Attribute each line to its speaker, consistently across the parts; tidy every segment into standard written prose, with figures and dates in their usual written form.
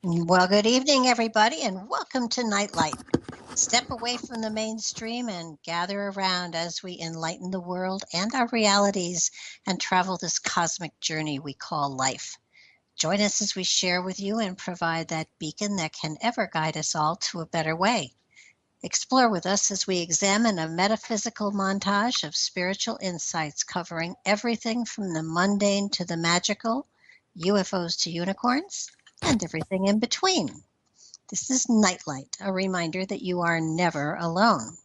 Speaker 1: Well, good evening, everybody, and welcome to Nightlight. Step away from the mainstream and gather around as we enlighten the world and our realities and travel this cosmic journey we call life. Join us as we share with you and provide that beacon that can ever guide us all to a better way. Explore with us as we examine a metaphysical montage of spiritual insights covering everything from the mundane to the magical, UFOs to unicorns, and everything in between. This is Nightlight, a reminder that you are never alone.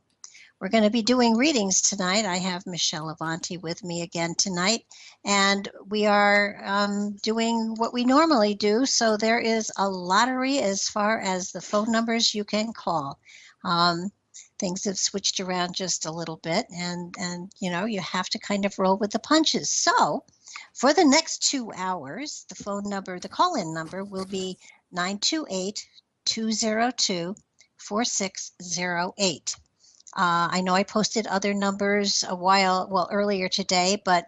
Speaker 1: We're going to be doing readings tonight. I have Michele Avante with me again tonight, and we are doing what we normally do. So there is a lottery as far as the phone numbers you can call. Um, Things have switched around just a little bit, and you have to kind of roll with the punches. So for the next 2 hours, the call-in number will be 928 202 4608. I know I posted other numbers earlier today, but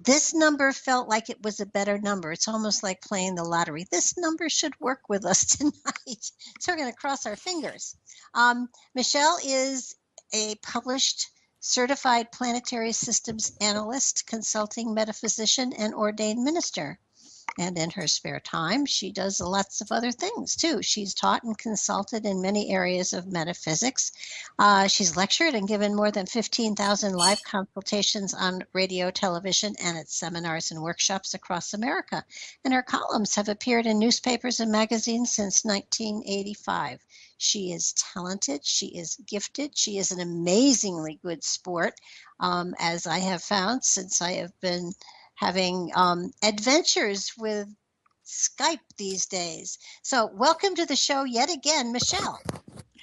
Speaker 1: this number felt like it was a better number. It's almost like playing the lottery. This number should work with us tonight. So we're going to cross our fingers. Michele is a published certified planetary systems analyst, consulting metaphysician, and ordained minister. And in her spare time, she does lots of other things too. She's taught and consulted in many areas of metaphysics. She's lectured and given more than 15,000 live consultations on radio, television, and at seminars and workshops across America. And her columns have appeared in newspapers and magazines since 1985. She is talented. She is gifted. She is an amazingly good sport, as I have found since I have been having adventures with Skype these days. So welcome to the show yet again, Michele.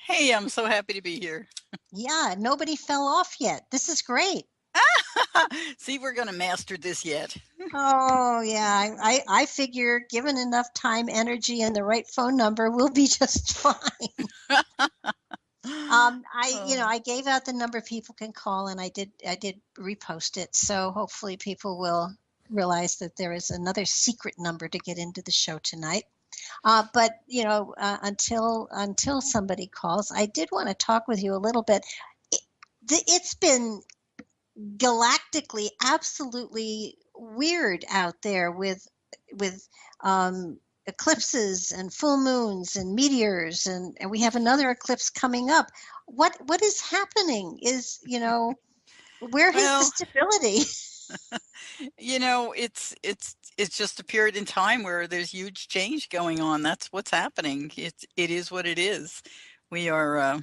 Speaker 2: Hey, I'm so happy to be here.
Speaker 1: Yeah, nobody fell off yet. This is great.
Speaker 2: See, we're going to master this yet.
Speaker 1: Oh, yeah. I figure given enough time, energy, and the right phone number, we'll be just fine. I gave out the number people can call, and I did repost it. So hopefully people will realize that there is another secret number to get into the show tonight. But until somebody calls, I did want to talk with you a little bit. It's been galactically absolutely weird out there with eclipses and full moons and meteors, and we have another eclipse coming up. What is happening? Where is the stability?
Speaker 2: It's just a period in time where there's huge change going on. That's what's happening. It is what it is. We are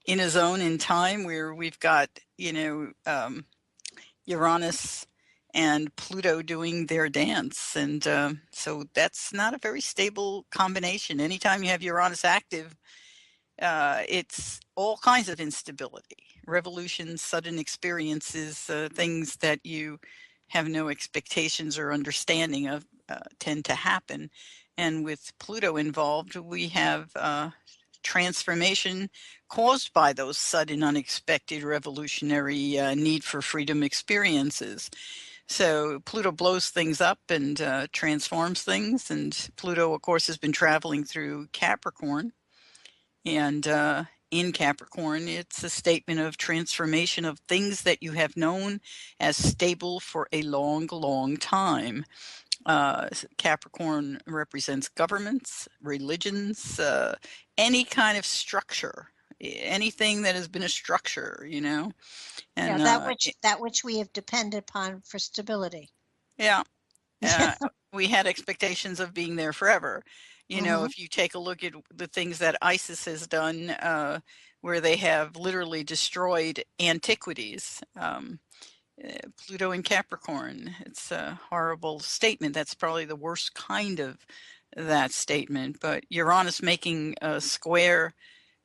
Speaker 2: in a zone in time where we've got Uranus and Pluto doing their dance, and so that's not a very stable combination. Anytime you have Uranus active, it's all kinds of instability, revolutions, sudden experiences, things that you have no expectations or understanding of tend to happen. And with Pluto involved, we have transformation caused by those sudden, unexpected, revolutionary need for freedom experiences. So Pluto blows things up and transforms things. And Pluto, of course, has been traveling through Capricorn. And in Capricorn, it's a statement of transformation of things that you have known as stable for a long, long time. Capricorn represents governments, religions, any kind of structure, anything that has been a structure, And
Speaker 1: that which we have depended upon for stability.
Speaker 2: Yeah. We had expectations of being there forever. If you take a look at the things that ISIS has done, where they have literally destroyed antiquities, Pluto in Capricorn, it's a horrible statement. That's probably the worst kind of that statement. But Uranus making a square,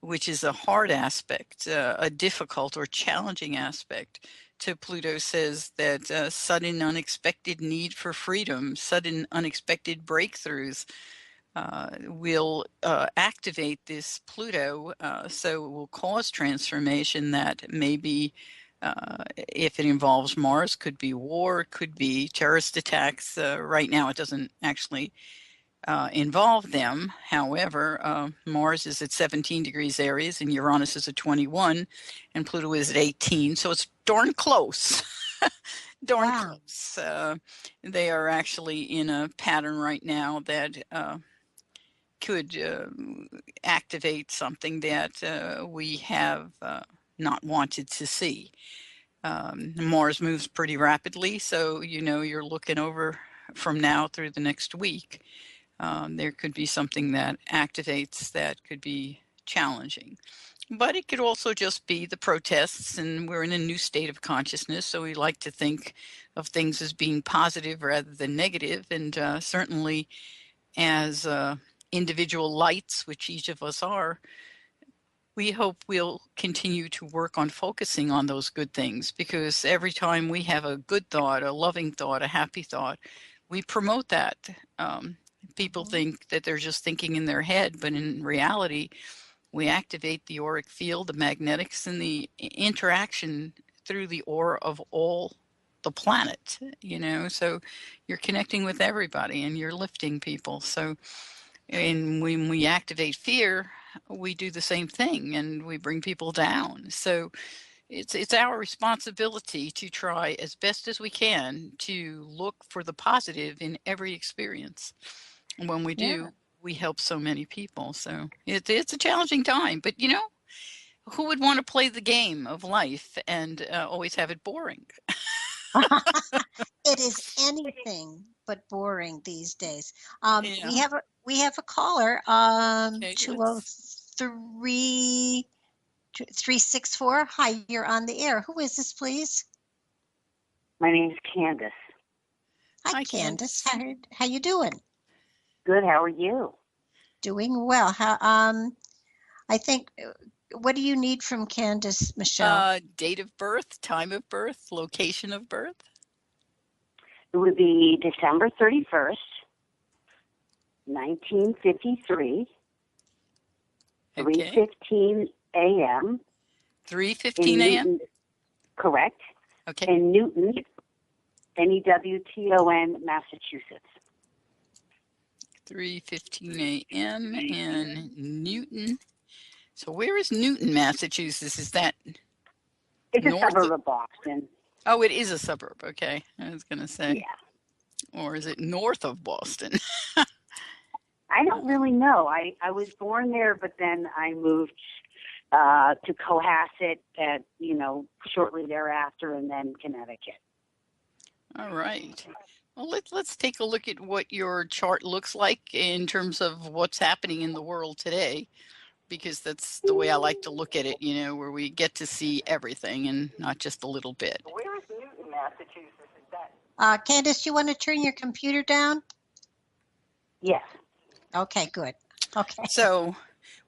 Speaker 2: which is a hard aspect, a difficult or challenging aspect to Pluto, says that sudden unexpected need for freedom, sudden unexpected breakthroughs will activate this Pluto, so it will cause transformation that maybe, if it involves Mars, could be war, could be terrorist attacks. Right now it doesn't actually involve them. However, Mars is at 17 degrees Aries and Uranus is at 21 and Pluto is at 18. So it's darn close. Darn
Speaker 1: Wow.
Speaker 2: close. They are actually in a pattern right now that could activate something that we have not wanted to see. Mars moves pretty rapidly, so you're looking over from now through the next week. There could be something that activates that could be challenging. But it could also just be the protests, and we're in a new state of consciousness, so we like to think of things as being positive rather than negative, and certainly as individual lights, which each of us are, we hope we'll continue to work on focusing on those good things, because every time we have a good thought, a loving thought, a happy thought, we promote that. People think that they're just thinking in their head, but in reality, we activate the auric field, the magnetics, and the interaction through the aura of all the planet, so you're connecting with everybody and you're lifting people. So, and when we activate fear, we do the same thing and we bring people down. So it's our responsibility to try as best as we can to look for the positive in every experience. And when we do, we help so many people. So it's a challenging time, but who would want to play the game of life and always have it boring?
Speaker 1: It is anything but boring these days.
Speaker 2: Yeah.
Speaker 1: We have a caller,
Speaker 2: Okay,
Speaker 1: 203 364. Hi, you're on the air. Who is this, please?
Speaker 3: My name's Candace.
Speaker 1: Hi, Candace. How you doing?
Speaker 3: Good. How are you?
Speaker 1: Doing well. I think, what do you need from Candace, Michele?
Speaker 2: Date of birth, time of birth, location of birth.
Speaker 3: It would be December 31st, 1953, 3:15 a.m.
Speaker 2: 3:15 a.m.?
Speaker 3: Correct.
Speaker 2: Okay.
Speaker 3: In Newton, Newton, Massachusetts.
Speaker 2: 3:15 a.m. in Newton. So where is Newton, Massachusetts? Is that
Speaker 3: It's
Speaker 2: north
Speaker 3: a suburb of Boston.
Speaker 2: Oh, it is a suburb. Okay. I was going to say.
Speaker 3: Yeah.
Speaker 2: Or is it north of Boston?
Speaker 3: I don't really know. I was born there, but then I moved to Cohasset shortly thereafter, and then Connecticut.
Speaker 2: All right. Well, let's take a look at what your chart looks like in terms of what's happening in the world today, because that's the way I like to look at it, where we get to see everything and not just a little bit.
Speaker 3: Where is Newton, Massachusetts? Is
Speaker 1: that? Candace, you want to turn your computer down?
Speaker 3: Yes.
Speaker 1: Okay, good. Okay.
Speaker 2: So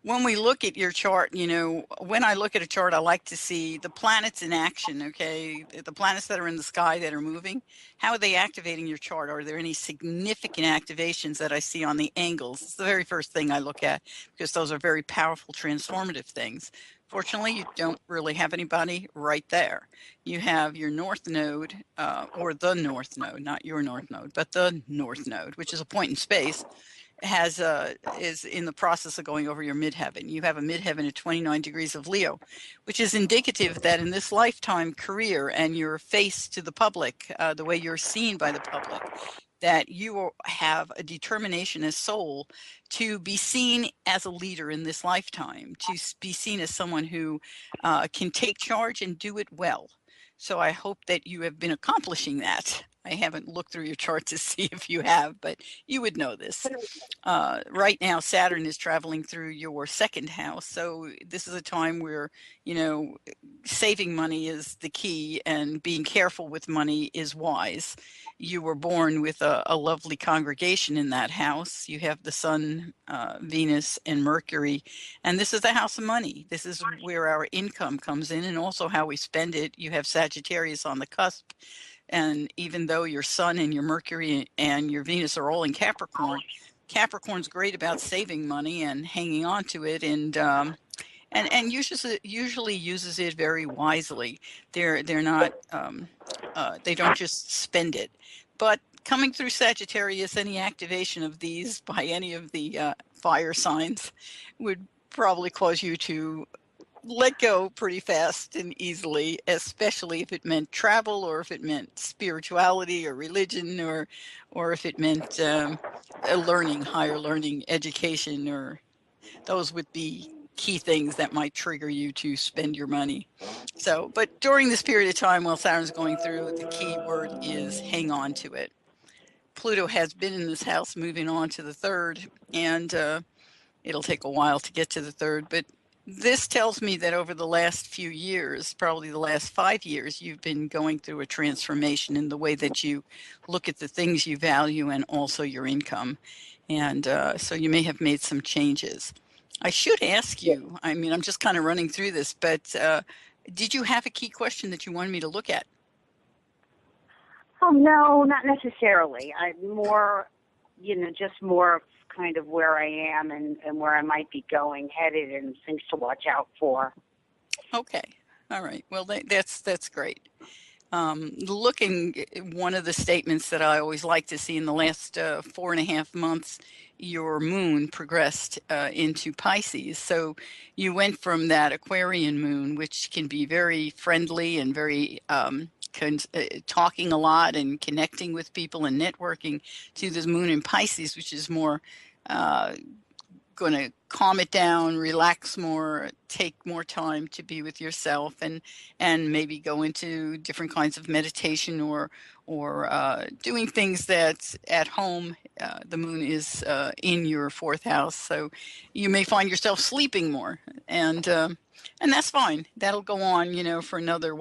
Speaker 2: when we look at your chart, when I look at a chart, I like to see the planets in action, okay? The planets that are in the sky that are moving, how are they activating your chart? Are there any significant activations that I see on the angles? It's the very first thing I look at, because those are very powerful, transformative things. Fortunately, you don't really have anybody right there. You have your north node, or the north node, not your north node, but the north node, which is a point in space, is in the process of going over your midheaven. You have a midheaven at 29 degrees of Leo, which is indicative that in this lifetime career and your face to the public, the way you're seen by the public, that you have a determination as soul to be seen as a leader in this lifetime, to be seen as someone who can take charge and do it well. So I hope that you have been accomplishing that. I haven't looked through your chart to see if you have, but you would know this. Right now, Saturn is traveling through your second house. So this is a time where, saving money is the key and being careful with money is wise. You were born with a lovely congregation in that house. You have the Sun, Venus, and Mercury, and this is the house of money. This is where our income comes in and also how we spend it. You have Sagittarius on the cusp. And even though your Sun and your Mercury and your Venus are all in Capricorn, Capricorn's great about saving money and hanging on to it, and usually uses it very wisely. They're not they don't just spend it, but coming through Sagittarius, any activation of these by any of the fire signs would probably cause you to let go pretty fast and easily, especially if it meant travel, or if it meant spirituality or religion, or if it meant learning, higher learning, education, or those would be key things that might trigger you to spend your money. So, but during this period of time while Saturn's going through, the key word is hang on to it. Pluto has been in this house, moving on to the third, and it'll take a while to get to the third, but this tells me that over the last few years, probably the last 5 years, you've been going through a transformation in the way that you look at the things you value and also your income. And so you may have made some changes. I should ask you, I mean, I'm just kind of running through this, but did you have a key question that you wanted me to look at?
Speaker 3: Oh, no, not necessarily. I'm more, just more of kind of where I am and where I might be going, headed, and things to watch out for.
Speaker 2: Okay. All right. Well, that's great. Looking at one of the statements that I always like to see in the last 4.5 months, your moon progressed into Pisces. So you went from that Aquarian moon, which can be very friendly and very talking a lot and connecting with people and networking, to this moon in Pisces, which is more going to calm it down, relax more, take more time to be with yourself, and maybe go into different kinds of meditation, or doing things that at home. The moon is in your 4th house, so you may find yourself sleeping more, and that's fine. That'll go on, for another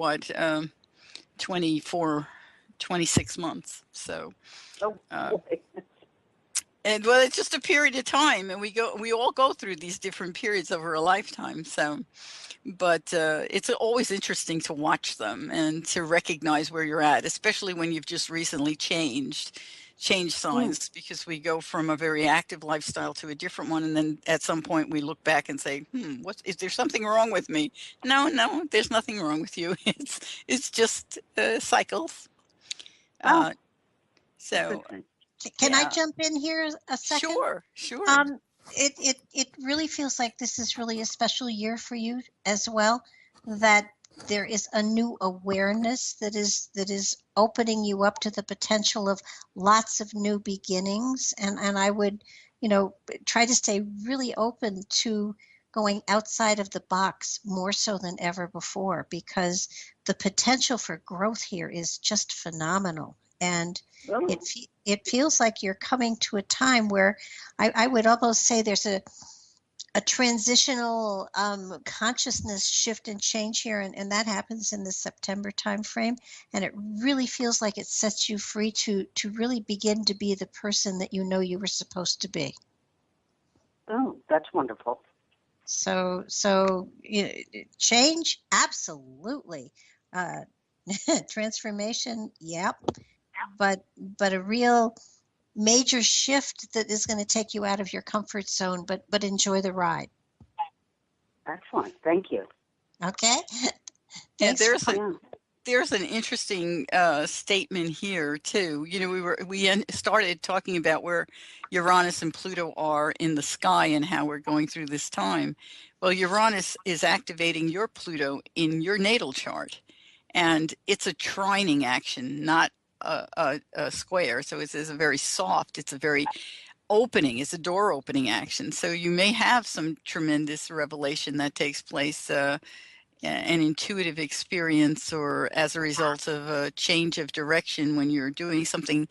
Speaker 2: 24, 26 months. So. And well, it's just a period of time, and we all go through these different periods over a lifetime. So, but it's always interesting to watch them and to recognize where you're at, especially when you've just recently changed signs, because we go from a very active lifestyle to a different one, and then at some point we look back and say, is there something wrong with me? No, there's nothing wrong with you. It's just cycles. So.
Speaker 1: Can I jump in here a second?
Speaker 2: Sure.
Speaker 1: It really feels like this is really a special year for you as well, that there is a new awareness that is opening you up to the potential of lots of new beginnings. And I would, try to stay really open to going outside of the box more so than ever before, because the potential for growth here is just phenomenal. And it feels like you're coming to a time where I would almost say there's a transitional consciousness shift and change here, and that happens in the September timeframe, and it really feels like it sets you free to really begin to be the person that you know you were supposed to be.
Speaker 3: Oh, that's wonderful.
Speaker 1: So change, absolutely. Transformation, yep. But a real major shift that is going to take you out of your comfort zone, but enjoy the ride.
Speaker 3: Excellent. Thank you.
Speaker 1: Okay.
Speaker 2: Yeah, there's an interesting statement here too. We started talking about where Uranus and Pluto are in the sky and how we're going through this time. Well, Uranus is activating your Pluto in your natal chart, and it's a trining action, not a square. So it's a very soft, it's a very opening, it's a door opening action. So you may have some tremendous revelation that takes place, an intuitive experience, or as a result of a change of direction when you're doing something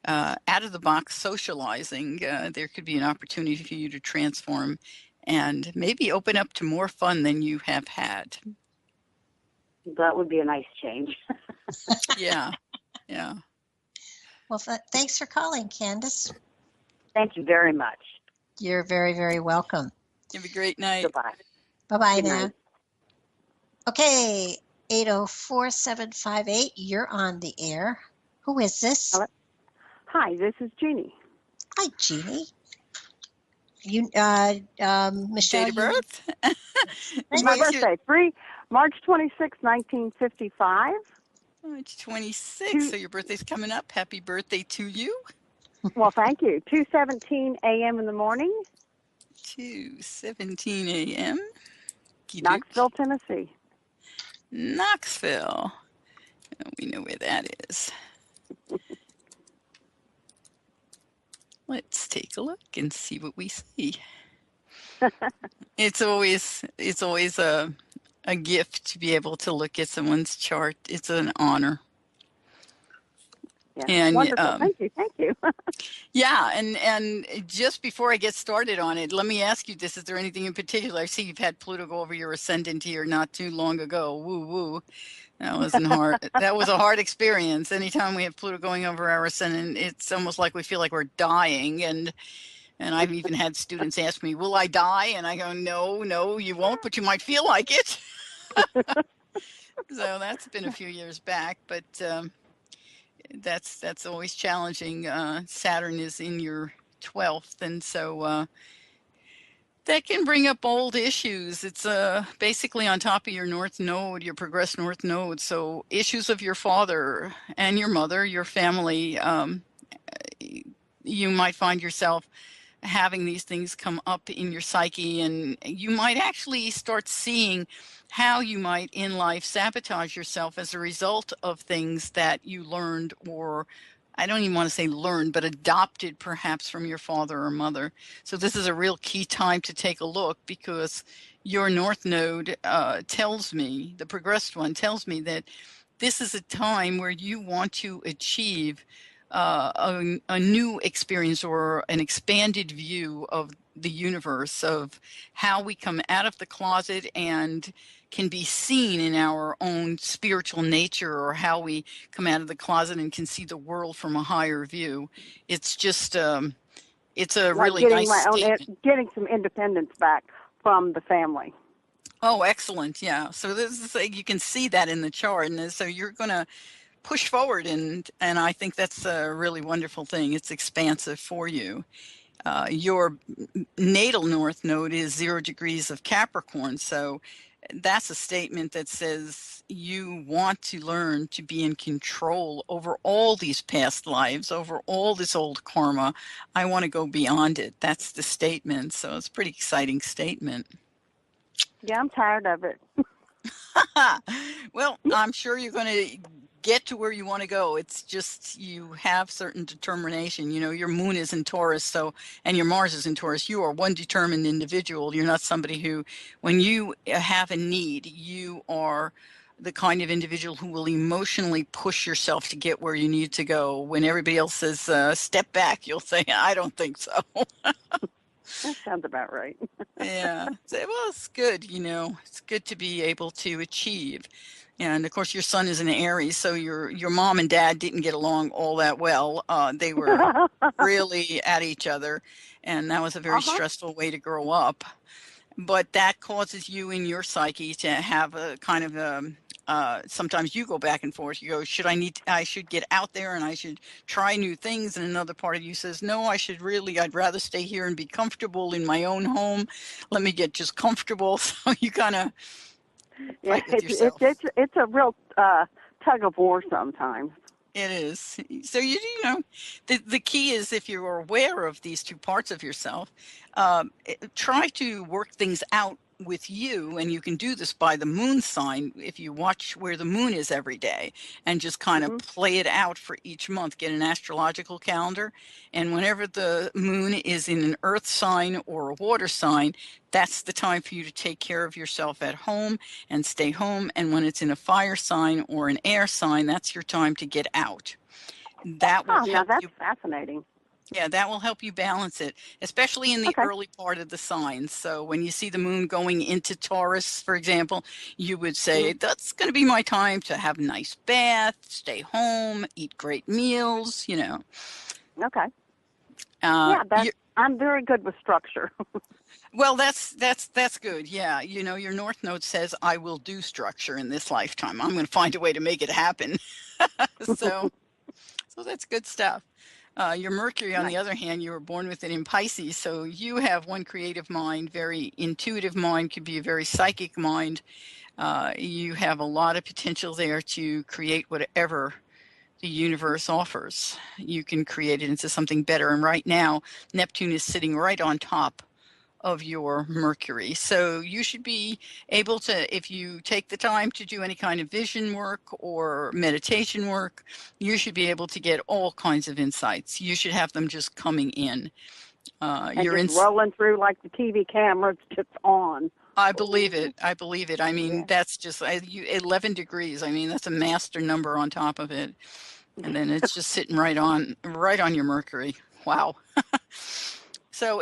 Speaker 2: out of the box, socializing. There could be an opportunity for you to transform and maybe open up to more fun than you have had.
Speaker 3: That would be a nice change.
Speaker 2: Yeah.
Speaker 1: Well, thanks for calling, Candace.
Speaker 3: Thank you very much.
Speaker 1: You're very, very welcome.
Speaker 2: Have a great night.
Speaker 3: Goodbye.
Speaker 1: Bye-bye
Speaker 3: Good
Speaker 1: now.
Speaker 3: night.
Speaker 1: Okay, 804-758, you're on the air. Who is this?
Speaker 4: Hello? Hi, this is Jeannie.
Speaker 1: Hi, Jeannie. Michelle.
Speaker 2: Date of birth?
Speaker 4: My birthday, March 26, 1955.
Speaker 2: March 26th. So your birthday's coming up. Happy birthday to you.
Speaker 4: Well, thank you. 2:17 a.m. in the morning,
Speaker 2: 2:17 a.m.
Speaker 4: Knoxville, Tennessee.
Speaker 2: Knoxville. We know where that is. Let's take a look and see what we see. It's always a gift to be able to look at someone's chart. It's an honor.
Speaker 4: Yeah,
Speaker 2: And
Speaker 4: wonderful. Thank you.
Speaker 2: yeah, and just before I get started on it, let me ask you this: is there anything in particular? I see you've had Pluto go over your ascendant here not too long ago. Woo woo. That wasn't hard. That was a hard experience. Anytime we have Pluto going over our ascendant, it's almost like we feel like we're dying. And I've even had students ask me, "Will I die?" And I go, "No, you won't, but you might feel like it." So that's been a few years back, but that's always challenging. Saturn is in your 12th, and so that can bring up old issues. It's basically on top of your north node, your progressed north node. So issues of your father and your mother, your family, you might find yourself having these things come up in your psyche, and you might actually start seeing how you might in life sabotage yourself as a result of things that you learned, or I don't even want to say learned, but adopted perhaps from your father or mother. So this is a real key time to take a look, because your north node tells me, the progressed one tells me, that this is a time where you want to achieve a new experience or an expanded view of the universe, of how we come out of the closet and can be seen in our own spiritual nature, or how we come out of the closet and can see the world from a higher view. It's just, it's a
Speaker 4: Like
Speaker 2: really nice statement.
Speaker 4: getting some independence back from the family.
Speaker 2: Oh, excellent. Yeah. So this is, you can see that in the chart. And so you're going to push forward, and I think that's a really wonderful thing. It's expansive for you. Your natal north node is 0 degrees of Capricorn, so that's a statement that says you want to learn to be in control over all these past lives, over all this old karma. I want to go beyond it. That's the statement. So it's a pretty exciting statement.
Speaker 4: Yeah, I'm tired of it.
Speaker 2: Well, I'm sure you're going to get to where you want to go. It's just you have certain determination. You know, your moon is in Taurus, so, and your Mars is in Taurus. You are one determined individual. You're not somebody who, when you have a need, you are the kind of individual who will emotionally push yourself to get where you need to go. When everybody else says, step back, you'll say, I don't think so.
Speaker 4: That sounds about right.
Speaker 2: Yeah. Well, it's good, you know, it's good to be able to achieve. And of course, your son is an Aries, so your mom and dad didn't get along all that well. They were really at each other, and that was a very stressful way to grow up. But that causes you in your psyche to have a kind of sometimes you go back and forth. You go, I should get out there and I should try new things. And another part of you says, no, I'd rather stay here and be comfortable in my own home. Let me get just comfortable. So you kind of fight with yourself.
Speaker 4: It's a real tug of war sometimes.
Speaker 2: It is. So you know, the key is, if you're aware of these two parts of yourself, try to work things out with you, and you can do this by the moon sign. If you watch where the moon is every day and just kind of play it out for each month, get an astrological calendar, and whenever the moon is in an earth sign or a water sign, that's the time for you to take care of yourself at home and stay home. And when it's in a fire sign or an air sign, that's your time to get out. That will help
Speaker 4: now that's
Speaker 2: you.
Speaker 4: fascinating.
Speaker 2: Yeah, that will help you balance it, especially in the early part of the signs. So when you see the moon going into Taurus, for example, you would say, that's going to be my time to have a nice bath, stay home, eat great meals, you know.
Speaker 4: Okay. I'm very good with structure.
Speaker 2: Well, that's good. Yeah. You know, your North Node says, I will do structure in this lifetime. I'm going to find a way to make it happen. So that's good stuff. Your Mercury, on the other hand, you were born with it in Pisces, so you have one creative mind, very intuitive mind, could be a very psychic mind. You have a lot of potential there to create whatever the universe offers. You can create it into something better. And right now, Neptune is sitting right on top of your Mercury. So you should be able to, if you take the time to do any kind of vision work or meditation work, you should be able to get all kinds of insights. You should have them just coming in.
Speaker 4: And just rolling through like the TV cameras just on.
Speaker 2: I believe it. I believe it. I mean, that's just 11 degrees. I mean, that's a master number on top of it. And then it's just sitting right on your Mercury. Wow. So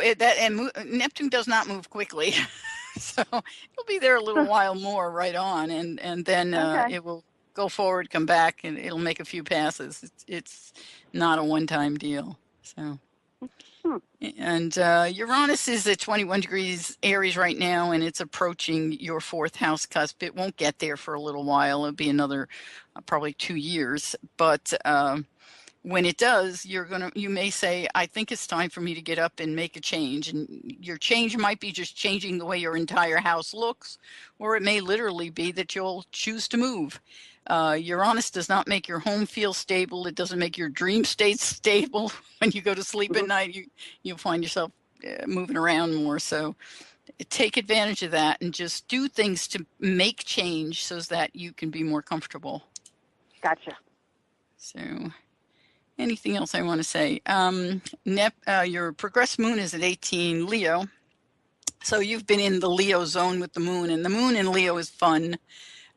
Speaker 2: Neptune does not move quickly. So it'll be there a little while more right on. And then it will go forward, come back, and it'll make a few passes. It's not a one-time deal. So. And Uranus is at 21 degrees Aries right now, and it's approaching your 4th house cusp. It won't get there for a little while. It'll be another probably 2 years. But when it does, you may say, I think it's time for me to get up and make a change. And your change might be just changing the way your entire house looks, or it may literally be that you'll choose to move. Uranus does not make your home feel stable. It doesn't make your dream state stable. When you go to sleep at night, you'll find yourself moving around more. So take advantage of that and just do things to make change so that you can be more comfortable.
Speaker 4: Gotcha.
Speaker 2: So anything else I want to say? Your progressed moon is at 18 Leo. So you've been in the Leo zone with the moon, and the moon in Leo is fun.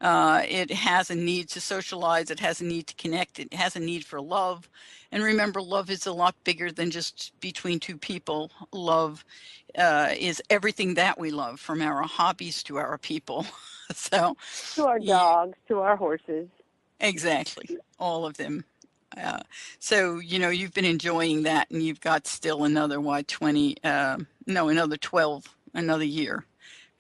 Speaker 2: It has a need to socialize. It has a need to connect. It has a need for love. And remember, love is a lot bigger than just between two people. Love is everything that we love, from our hobbies to our people. So
Speaker 4: to our dogs, to our horses.
Speaker 2: Exactly. All of them. So, you've been enjoying that, and you've got still another, another 12, another year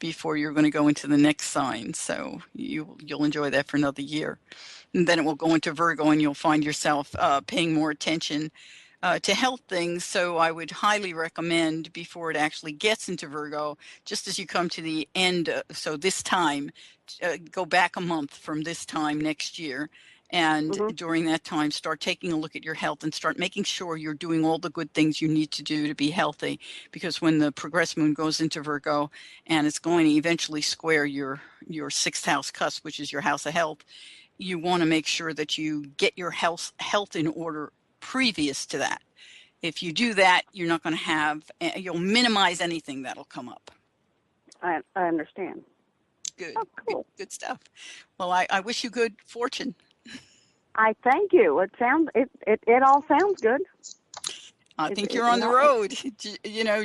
Speaker 2: before you're going to go into the next sign. So you'll enjoy that for another year. And then it will go into Virgo, and you'll find yourself paying more attention to health things. So I would highly recommend, before it actually gets into Virgo, just as you come to the end, so this time, go back a month from this time next year. And during that time, start taking a look at your health and start making sure you're doing all the good things you need to do to be healthy. Because when the progressed moon goes into Virgo, and it's going to eventually square your 6th house cusp, which is your house of health, you want to make sure that you get your health in order previous to that. If you do that, you're not going to you'll minimize anything that'll come up.
Speaker 4: I understand.
Speaker 2: Good.
Speaker 4: Oh, cool.
Speaker 2: Good stuff. Well, I wish you good fortune.
Speaker 4: I thank you. It all sounds good.
Speaker 2: I think you're on the road.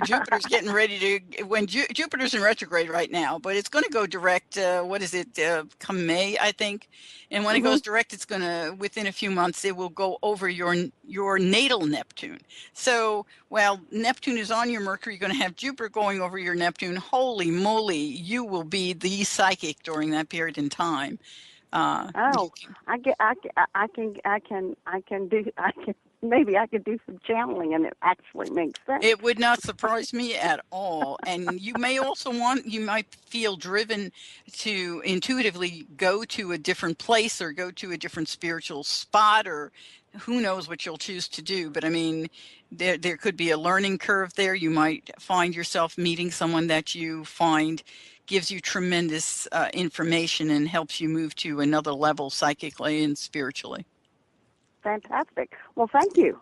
Speaker 2: Jupiter's getting ready to, when Jupiter's in retrograde right now, but it's going to go direct, come May, I think. And when it goes direct, it's going to, within a few months, it will go over your natal Neptune. So while Neptune is on your Mercury, you're going to have Jupiter going over your Neptune. Holy moly, you will be the psychic during that period in time.
Speaker 4: Maybe I could do some channeling, and it actually makes sense.
Speaker 2: It would not surprise me at all. And you may also you might feel driven to intuitively go to a different place or go to a different spiritual spot, or who knows what you'll choose to do. But I mean, there could be a learning curve there. You might find yourself meeting someone that you find gives you tremendous information and helps you move to another level psychically and spiritually.
Speaker 4: Fantastic. Well, thank you.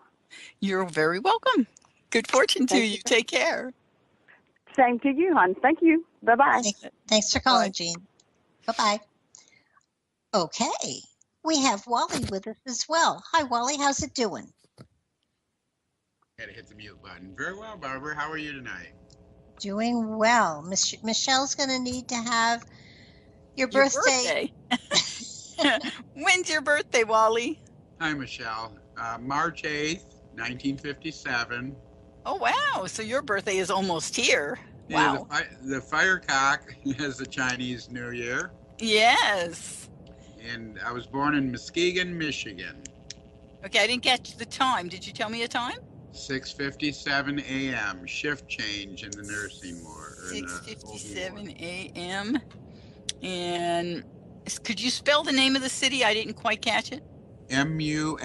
Speaker 2: You're very welcome. Good fortune to you. Take care.
Speaker 4: Same to you, hon. Thank you. Bye-bye.
Speaker 1: Thanks for calling, Jean. Bye-bye. Okay. We have Wally with us as well. Hi, Wally. How's it doing?
Speaker 5: Had to hit the mute button. Very well, Barbara. How are you tonight?
Speaker 1: Doing well. Michelle's going to need to have your birthday.
Speaker 2: When's your birthday, Wally?
Speaker 5: Hi, Michelle. March 8th, 1957.
Speaker 2: Oh, wow. So your birthday is almost here. Wow.
Speaker 5: Yeah, the firecock is the Chinese New Year.
Speaker 2: Yes.
Speaker 5: And I was born in Muskegon, Michigan.
Speaker 2: Okay, I didn't get the time. Did you tell me a time?
Speaker 5: 6:57 a.m. Shift change in the nursing ward.
Speaker 2: 6:57 a.m. And could you spell the name of the city? I didn't quite catch it.
Speaker 5: Muskegon,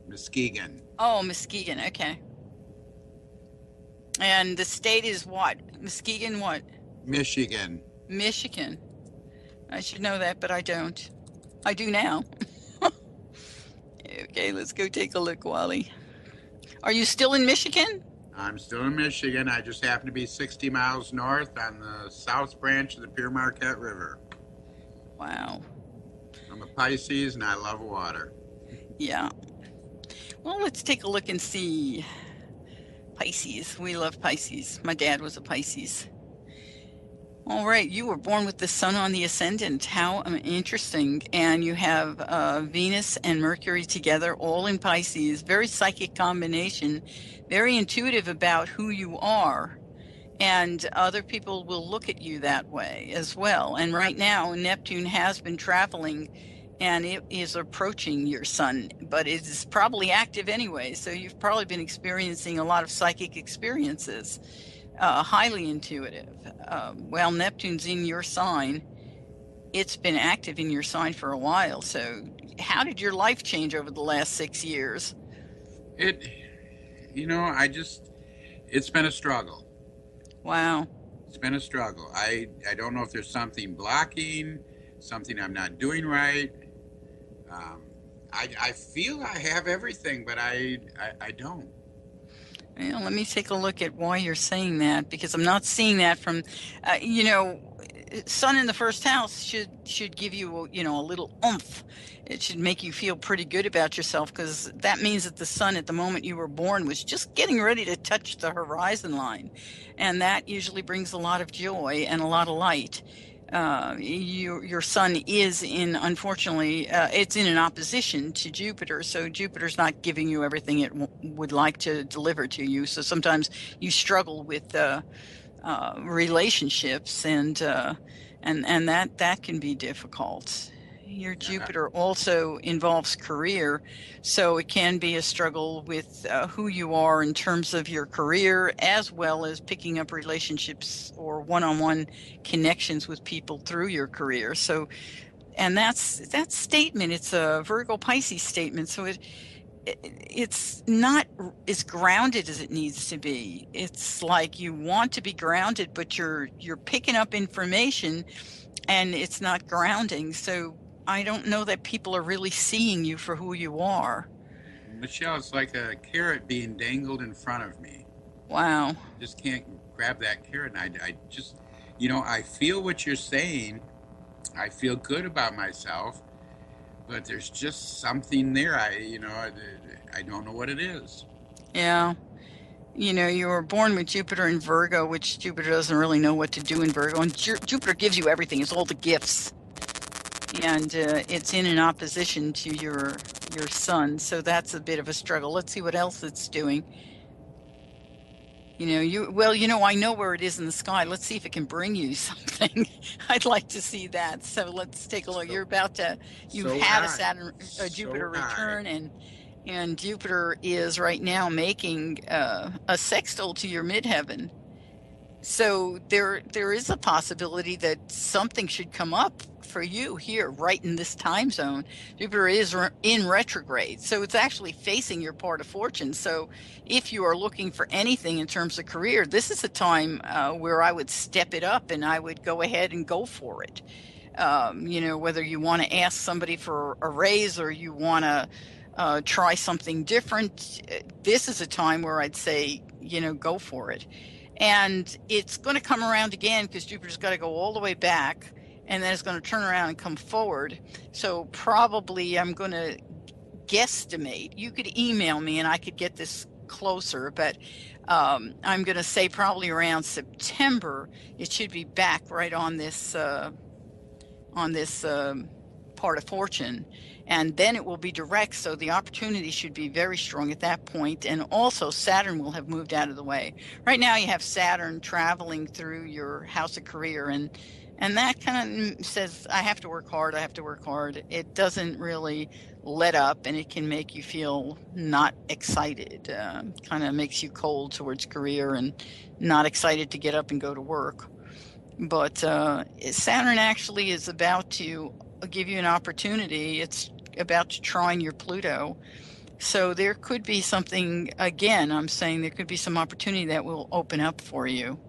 Speaker 5: Muskegon.
Speaker 2: Oh, Muskegon. Okay. And the state is what? Muskegon what?
Speaker 5: Michigan.
Speaker 2: Michigan. I should know that, but I don't. I do now. Okay, let's go take a look, Wally. Are you still in Michigan?
Speaker 5: I'm still in Michigan. I just happen to be 60 miles north on the south branch of the Pere Marquette River.
Speaker 2: Wow.
Speaker 5: I'm a Pisces and I love water.
Speaker 2: Yeah. Well, let's take a look and see. Pisces. We love Pisces. My dad was a Pisces. All right. You were born with the sun on the ascendant. How interesting. And you have Venus and Mercury together, all in Pisces. Very psychic combination. Very intuitive about who you are. And other people will look at you that way as well. And right now, Neptune has been traveling and it is approaching your sun, but it is probably active anyway. So you've probably been experiencing a lot of psychic experiences, highly intuitive. Well, Neptune's in your sign. It's been active in your sign for a while. So how did your life change over the last 6 years?
Speaker 5: It's been a struggle.
Speaker 2: Wow.
Speaker 5: It's been a struggle. I don't know if there's something blocking, something I'm not doing right. I feel I have everything, but I don't.
Speaker 2: Well, let me take a look at why you're saying that, because I'm not seeing that from, sun in the first house should give you, a little oomph. It should make you feel pretty good about yourself, because that means that the sun at the moment you were born was just getting ready to touch the horizon line. And that usually brings a lot of joy and a lot of light. Your sun is unfortunately, it's in an opposition to Jupiter. So Jupiter's not giving you everything it would like to deliver to you. So sometimes you struggle with relationships, and that can be difficult. Your Jupiter also involves career, so it can be a struggle with who you are in terms of your career, as well as picking up relationships or one-on-one connections with people through your career. So, and that statement, it's a Virgo Pisces statement, so it's not as grounded as it needs to be. It's like you want to be grounded, but you're picking up information and it's not grounding. So I don't know that people are really seeing you for who you are.
Speaker 5: Michelle, it's like a carrot being dangled in front of me.
Speaker 2: Wow.
Speaker 5: I just can't grab that carrot. And I just, I feel what you're saying. I feel good about myself, but there's just something there. I don't know what it is.
Speaker 2: Yeah. You were born with Jupiter in Virgo, which Jupiter doesn't really know what to do in Virgo. And Jupiter gives you everything. It's all the gifts. And it's in an opposition to your sun. So that's a bit of a struggle. Let's see what else it's doing. I know where it is in the sky. Let's see if it can bring you something. I'd like to see that. So let's take a look. You've had a Jupiter return, and Jupiter is right now making a sextile to your midheaven. So there is a possibility that something should come up for you here, right in this time zone. Jupiter is in retrograde, so it's actually facing your part of fortune. So if you are looking for anything in terms of career, this is a time where I would step it up and I would go ahead and go for it. Whether you want to ask somebody for a raise or you want to try something different, this is a time where I'd say, go for it. And it's going to come around again because Jupiter's got to go all the way back, and then it's going to turn around and come forward. So probably I'm going to guesstimate. You could email me and I could get this closer, but I'm going to say probably around September it should be back right on this part of fortune. And then it will be direct, so the opportunity should be very strong at that point. And also Saturn will have moved out of the way. Right now you have Saturn traveling through your house of career, and And that kind of says, I have to work hard. I have to work hard. It doesn't really let up, and it can make you feel not excited. Kind of makes you cold towards career and not excited to get up and go to work. But Saturn actually is about to give you an opportunity. It's about to trine your Pluto. So there could be something, again, I'm saying there could be some opportunity that will open up for you.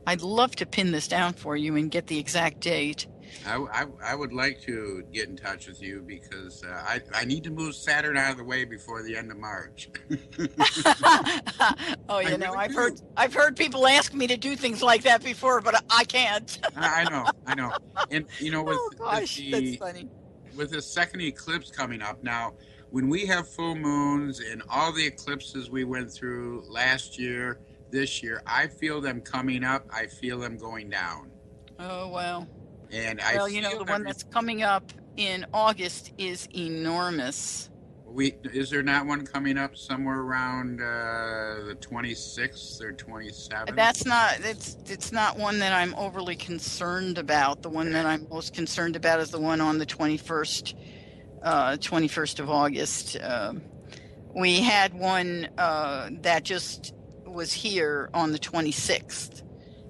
Speaker 2: I'd love to pin this down for you and get the exact date.
Speaker 5: I would like to get in touch with you because I need to move Saturn out of the way before the end of March.
Speaker 2: Oh, you know,
Speaker 5: really
Speaker 2: I've heard people ask me to do things like that before, but I can't.
Speaker 5: I know. And you know,
Speaker 2: Oh gosh, that's funny.
Speaker 5: With the second eclipse coming up now, when we have full moons and all the eclipses we went through last year, this year, I feel them coming up. I feel them going down.
Speaker 2: Oh, wow.
Speaker 5: And
Speaker 2: well, you know, the one that's coming up in August is enormous.
Speaker 5: Is there not one coming up somewhere around the 26th or 27th?
Speaker 2: It's not one that I'm overly concerned about. The one that I'm most concerned about is the one on the 21st of August. We had one that just was here on the 26th.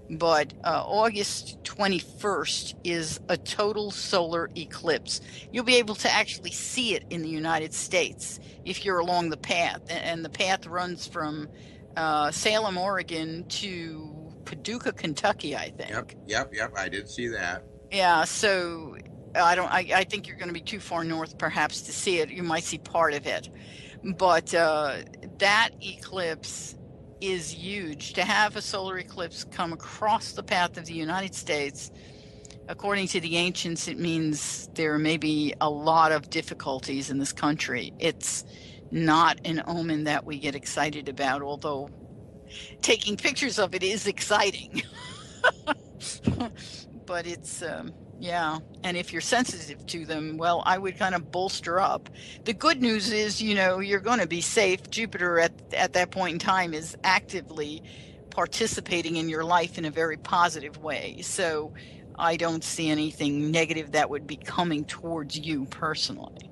Speaker 2: But August 21st is a total solar eclipse. You'll be able to actually see it in the United States if you're along the path. And the path runs from Salem, Oregon to Paducah, Kentucky, I think.
Speaker 5: Yep. I did see that.
Speaker 2: Yeah, so I think you're going to be too far north perhaps to see it. You might see part of it. But that eclipse is huge. To have a solar eclipse come across the path of the United States, according to the ancients, it means there may be a lot of difficulties in this country. It's not an omen that we get excited about, although taking pictures of it is exciting. But it's yeah, and if you're sensitive to them, well, I would kind of bolster up. The good news is, you know, you're going to be safe. Jupiter at that point in time is actively participating in your life in a very positive way. So I don't see anything negative that would be coming towards you personally.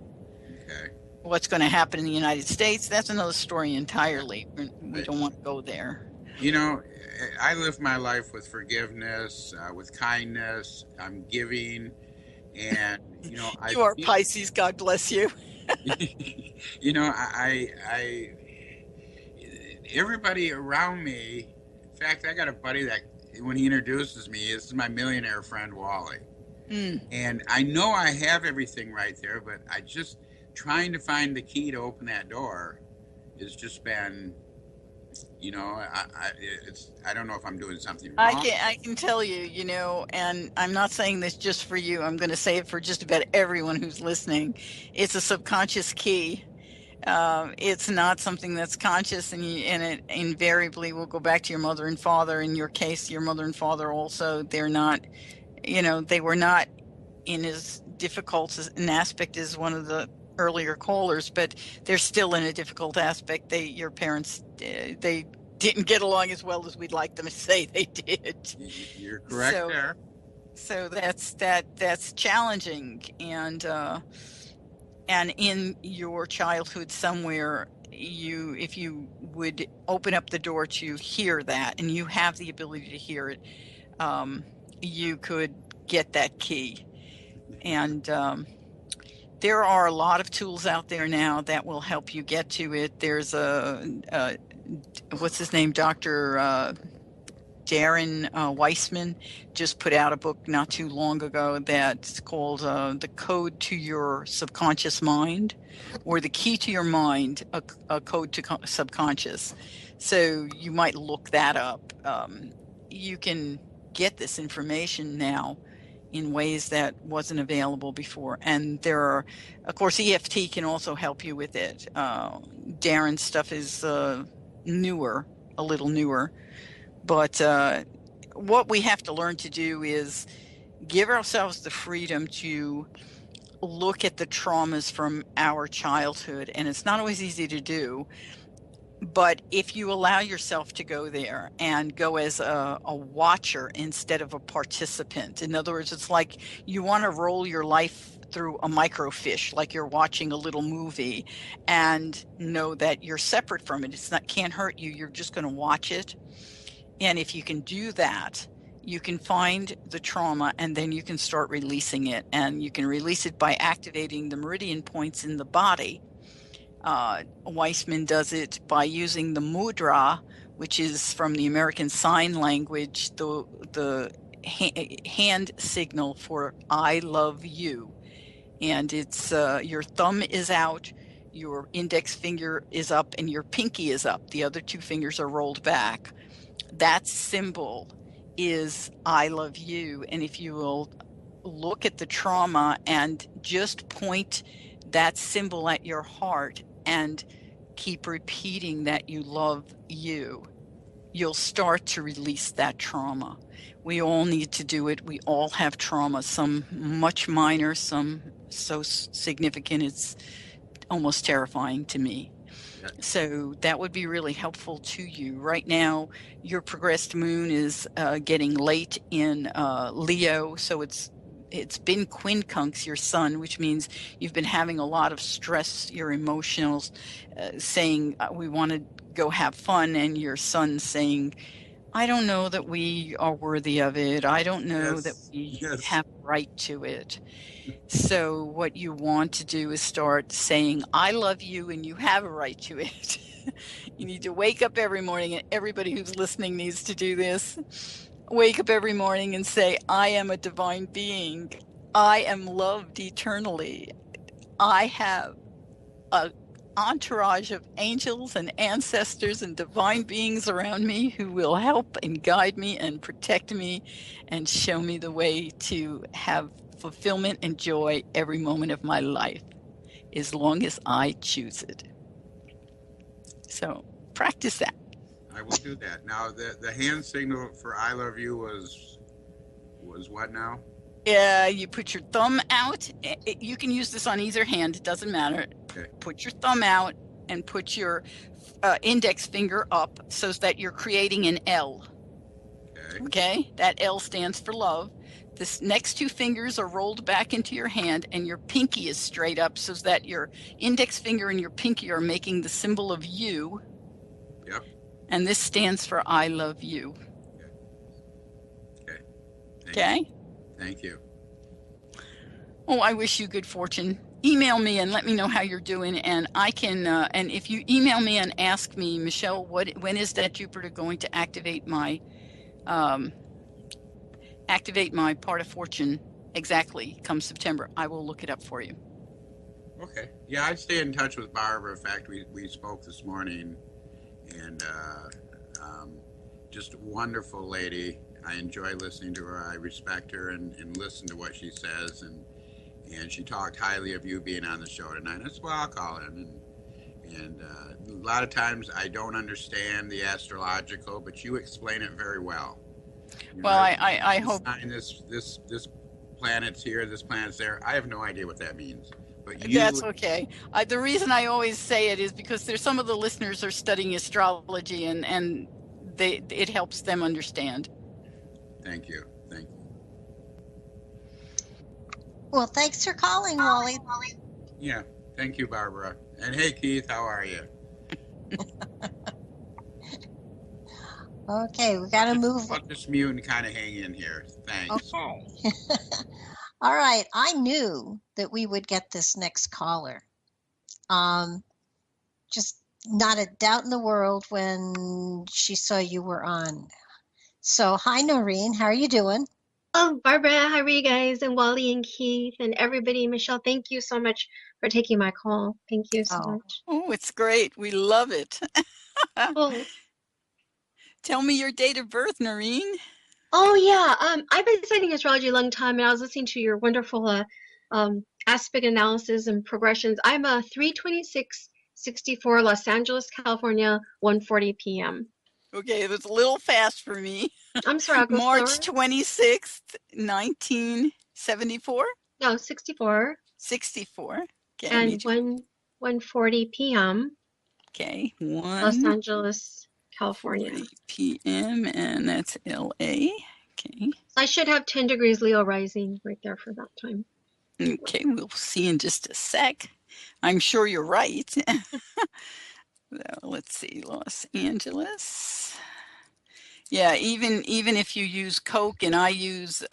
Speaker 5: Okay.
Speaker 2: What's going to happen in the United States, that's another story entirely. We don't want to go there.
Speaker 5: You know, I live my life with forgiveness, with kindness. I'm giving, and you know,
Speaker 2: you are Pisces. God bless you.
Speaker 5: You know, I everybody around me. In fact, I got a buddy that when he introduces me, this is my millionaire friend Wally, and I know I have everything right there, but I just trying to find the key to open that door has just been. You know, I don't know if I'm doing something wrong.
Speaker 2: I can tell you, you know, and I'm not saying this just for you. I'm going to say it for just about everyone who's listening. It's a subconscious key. It's not something that's conscious, and it invariably will go back to your mother and father. In your case, your mother and father also, they're not, you know, they were not in as difficult an aspect as one of the earlier callers, but they're still in a difficult aspect. Your parents, they didn't get along as well as we'd like them to say they did.
Speaker 5: You're correct there.
Speaker 2: So that's challenging, and in your childhood somewhere, if you would open up the door to hear that, and you have the ability to hear it, you could get that key. And there are a lot of tools out there now that will help you get to it. There's what's his name, Dr. Darren Weissman just put out a book not too long ago that's called The Code to Your Subconscious Mind, or The Key to Your Mind, a Code to Subconscious. So you might look that up. You can get this information now in ways that wasn't available before. And there are, of course, EFT can also help you with it. Darren's stuff is newer, a little newer. But what we have to learn to do is give ourselves the freedom to look at the traumas from our childhood. And it's not always easy to do. But if you allow yourself to go there and go as a watcher instead of a participant, in other words, it's like you want to roll your life through a microfiche, like you're watching a little movie, and know that you're separate from it. It's not, can't hurt you. You're just going to watch it. And if you can do that, you can find the trauma and then you can start releasing it. And you can release it by activating the meridian points in the body. Weissman does it by using the mudra, which is from the American Sign Language, the hand signal for I love you. And it's your thumb is out, your index finger is up, and your pinky is up. The other two fingers are rolled back. That symbol is I love you. And if you will look at the trauma and just point that symbol at your heart and keep repeating that you love you, you'll start to release that trauma. We all need to do it. We all have trauma, some much minor, some so significant it's almost terrifying to me. So that would be really helpful to you. Right now, your progressed moon is getting late in Leo, so it's been quincunx your sun, which means you've been having a lot of stress, your emotionals saying we want to go have fun, and your sun saying, I don't know that we are worthy of it. I don't know that we have a right to it. So what you want to do is start saying, I love you and you have a right to it. You need to wake up every morning, and everybody who's listening needs to do this. Wake up every morning and say, I am a divine being. I am loved eternally. I have an entourage of angels and ancestors and divine beings around me who will help and guide me and protect me and show me the way to have fulfillment and joy every moment of my life, as long as I choose it. So practice that.
Speaker 5: I will do that. Now, the hand signal for I love you was what now?
Speaker 2: Yeah, you put your thumb out. You can use this on either hand. It doesn't matter. Okay. Put your thumb out and put your index finger up so that you're creating an L. Okay? That L stands for love. The next two fingers are rolled back into your hand, and your pinky is straight up so that your index finger and your pinky are making the symbol of you.
Speaker 5: Yep.
Speaker 2: And this stands for I love you.
Speaker 5: Okay.
Speaker 2: Okay?
Speaker 5: Thank you.
Speaker 2: Oh, I wish you good fortune. Email me and let me know how you're doing, and I can. And if you email me and ask me, Michelle, when is that Jupiter going to activate my part of fortune exactly? Come September, I will look it up for you.
Speaker 5: Okay. Yeah, I stay in touch with Barbara. In fact, we spoke this morning, and just a wonderful lady. I enjoy listening to her. I respect her and listen to what she says. And she talked highly of you being on the show tonight. That's why I'll call in. And a lot of times I don't understand the astrological, but you explain it very well.
Speaker 2: Well, I hope.
Speaker 5: This planet's here, this planet's there. I have no idea what that means. But
Speaker 2: that's okay. The reason I always say it is because there's some of the listeners are studying astrology, and it helps them understand.
Speaker 5: Thank you. Thank you.
Speaker 1: Well, thanks for calling, Wally.
Speaker 5: Yeah. Thank you, Barbara. And hey, Keith, how are you?
Speaker 1: Okay, we got to move.
Speaker 5: I'll just mute and kind of hang in here. Thanks.
Speaker 1: Okay. All right. I knew that we would get this next caller. Just not a doubt in the world when she saw you were on. So, hi, Noreen. How are you doing?
Speaker 6: Oh, Barbara, how are you guys? And Wally and Keith and everybody. Michelle, thank you so much for taking my call. Thank you so much.
Speaker 2: Oh, it's great. We love it.
Speaker 6: Cool.
Speaker 2: Tell me your date of birth, Noreen.
Speaker 6: Oh, yeah. I've been studying astrology a long time, and I was listening to your wonderful aspect analysis and progressions. I'm a 3/26/64, Los Angeles, California, 1:40 p.m.
Speaker 2: Okay, it was a little fast for me.
Speaker 6: I'm sorry, I'll go
Speaker 2: March
Speaker 6: slower.
Speaker 2: 26th, 1974?
Speaker 6: No, 64.
Speaker 2: 64. Okay,
Speaker 6: And 1:40 p.m.
Speaker 2: Okay,
Speaker 6: Los
Speaker 2: 1:40
Speaker 6: Angeles, California.
Speaker 2: p.m. and that's LA. Okay.
Speaker 6: I should have 10 degrees Leo rising right there for that time.
Speaker 2: Okay, we'll see in just a sec. I'm sure you're right. Let's see, Los Angeles. Yeah, even if you use Coke and I use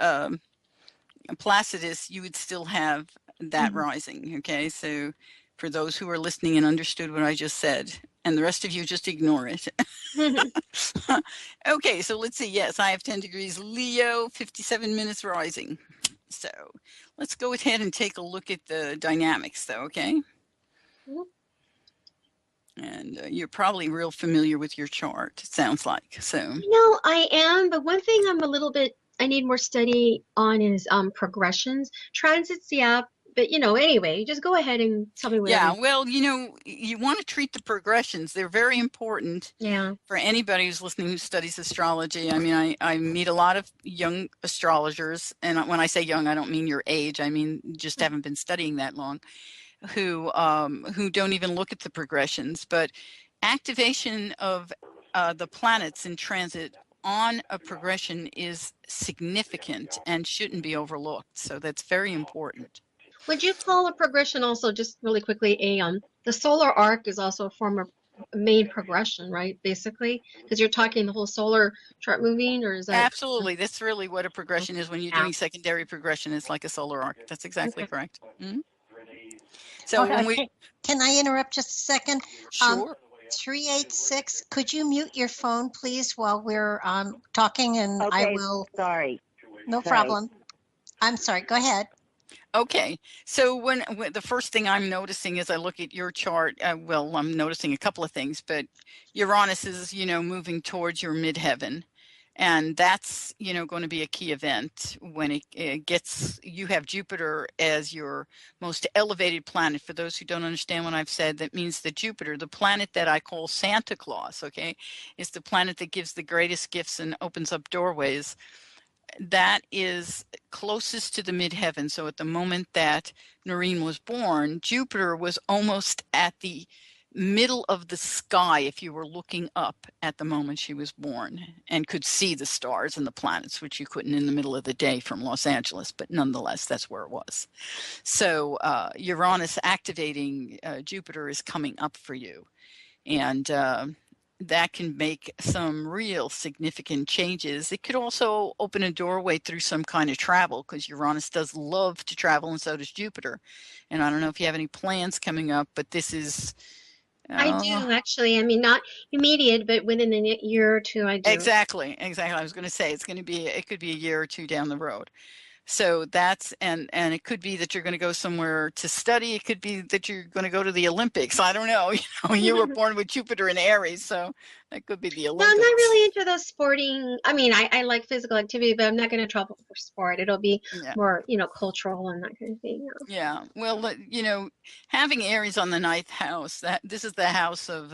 Speaker 2: Placidus, you would still have that rising. Okay, so for those who are listening and understood what I just said, and the rest of you just ignore it. Okay, so let's see. Yes, I have 10 degrees Leo, 57 minutes rising. So let's go ahead and take a look at the dynamics though, okay? And you're probably real familiar with your chart, it sounds like. So
Speaker 6: I am, but one thing I need more study on is progressions. Transits, yeah, but anyway, just go ahead and tell me whatever.
Speaker 2: Yeah, well, you want to treat the progressions. They're very important.
Speaker 6: Yeah.
Speaker 2: For anybody who's listening who studies astrology. I mean, I meet a lot of young astrologers, and when I say young, I don't mean your age. I mean just haven't been studying that long, who don't even look at the progressions. But activation of the planets in transit on a progression is significant and shouldn't be overlooked. So that's very important.
Speaker 6: Would you call a progression also, just really quickly, the solar arc is also a form of main progression, right? Basically, because you're talking the whole solar chart moving, or is that?
Speaker 2: Absolutely. That's really what a progression is when you're doing secondary progression. It's like a solar arc. That's exactly correct. Mm-hmm. So when we...
Speaker 1: Can I interrupt just a second?
Speaker 2: Sure.
Speaker 1: 386, could you mute your phone, please, while we're talking? And
Speaker 3: okay,
Speaker 1: I will.
Speaker 3: Sorry.
Speaker 1: No problem. I'm sorry. Go ahead.
Speaker 2: Okay, so when the first thing I'm noticing as I look at your chart, well, I'm noticing a couple of things, but Uranus is, moving towards your midheaven, and that's, going to be a key event when it gets, you have Jupiter as your most elevated planet. For those who don't understand what I've said, that means that Jupiter, the planet that I call Santa Claus, okay, is the planet that gives the greatest gifts and opens up doorways. That is closest to the midheaven. So at the moment that Noreen was born, Jupiter was almost at the middle of the sky if you were looking up at the moment she was born and could see the stars and the planets, which you couldn't in the middle of the day from Los Angeles, but nonetheless, that's where it was. So Uranus activating Jupiter is coming up for you. And that can make some real significant changes. It could also open a doorway through some kind of travel, because Uranus does love to travel, and so does Jupiter. And I don't know if you have any plans coming up, but this is...
Speaker 6: I do, actually. I mean, not immediate, but within a year or two, I do.
Speaker 2: Exactly. I was going to say, it could be a year or two down the road. So that's, and it could be that you're going to go somewhere to study. It could be that you're going to go to the Olympics. I don't know. You were born with Jupiter in Aries, so that could be the Olympics.
Speaker 6: No, I'm not really into the sporting. I mean, I like physical activity, but I'm not going to travel for sport. It'll be more, cultural and that kind of thing.
Speaker 2: Yeah. Well, having Aries on the 9th house, this is the house of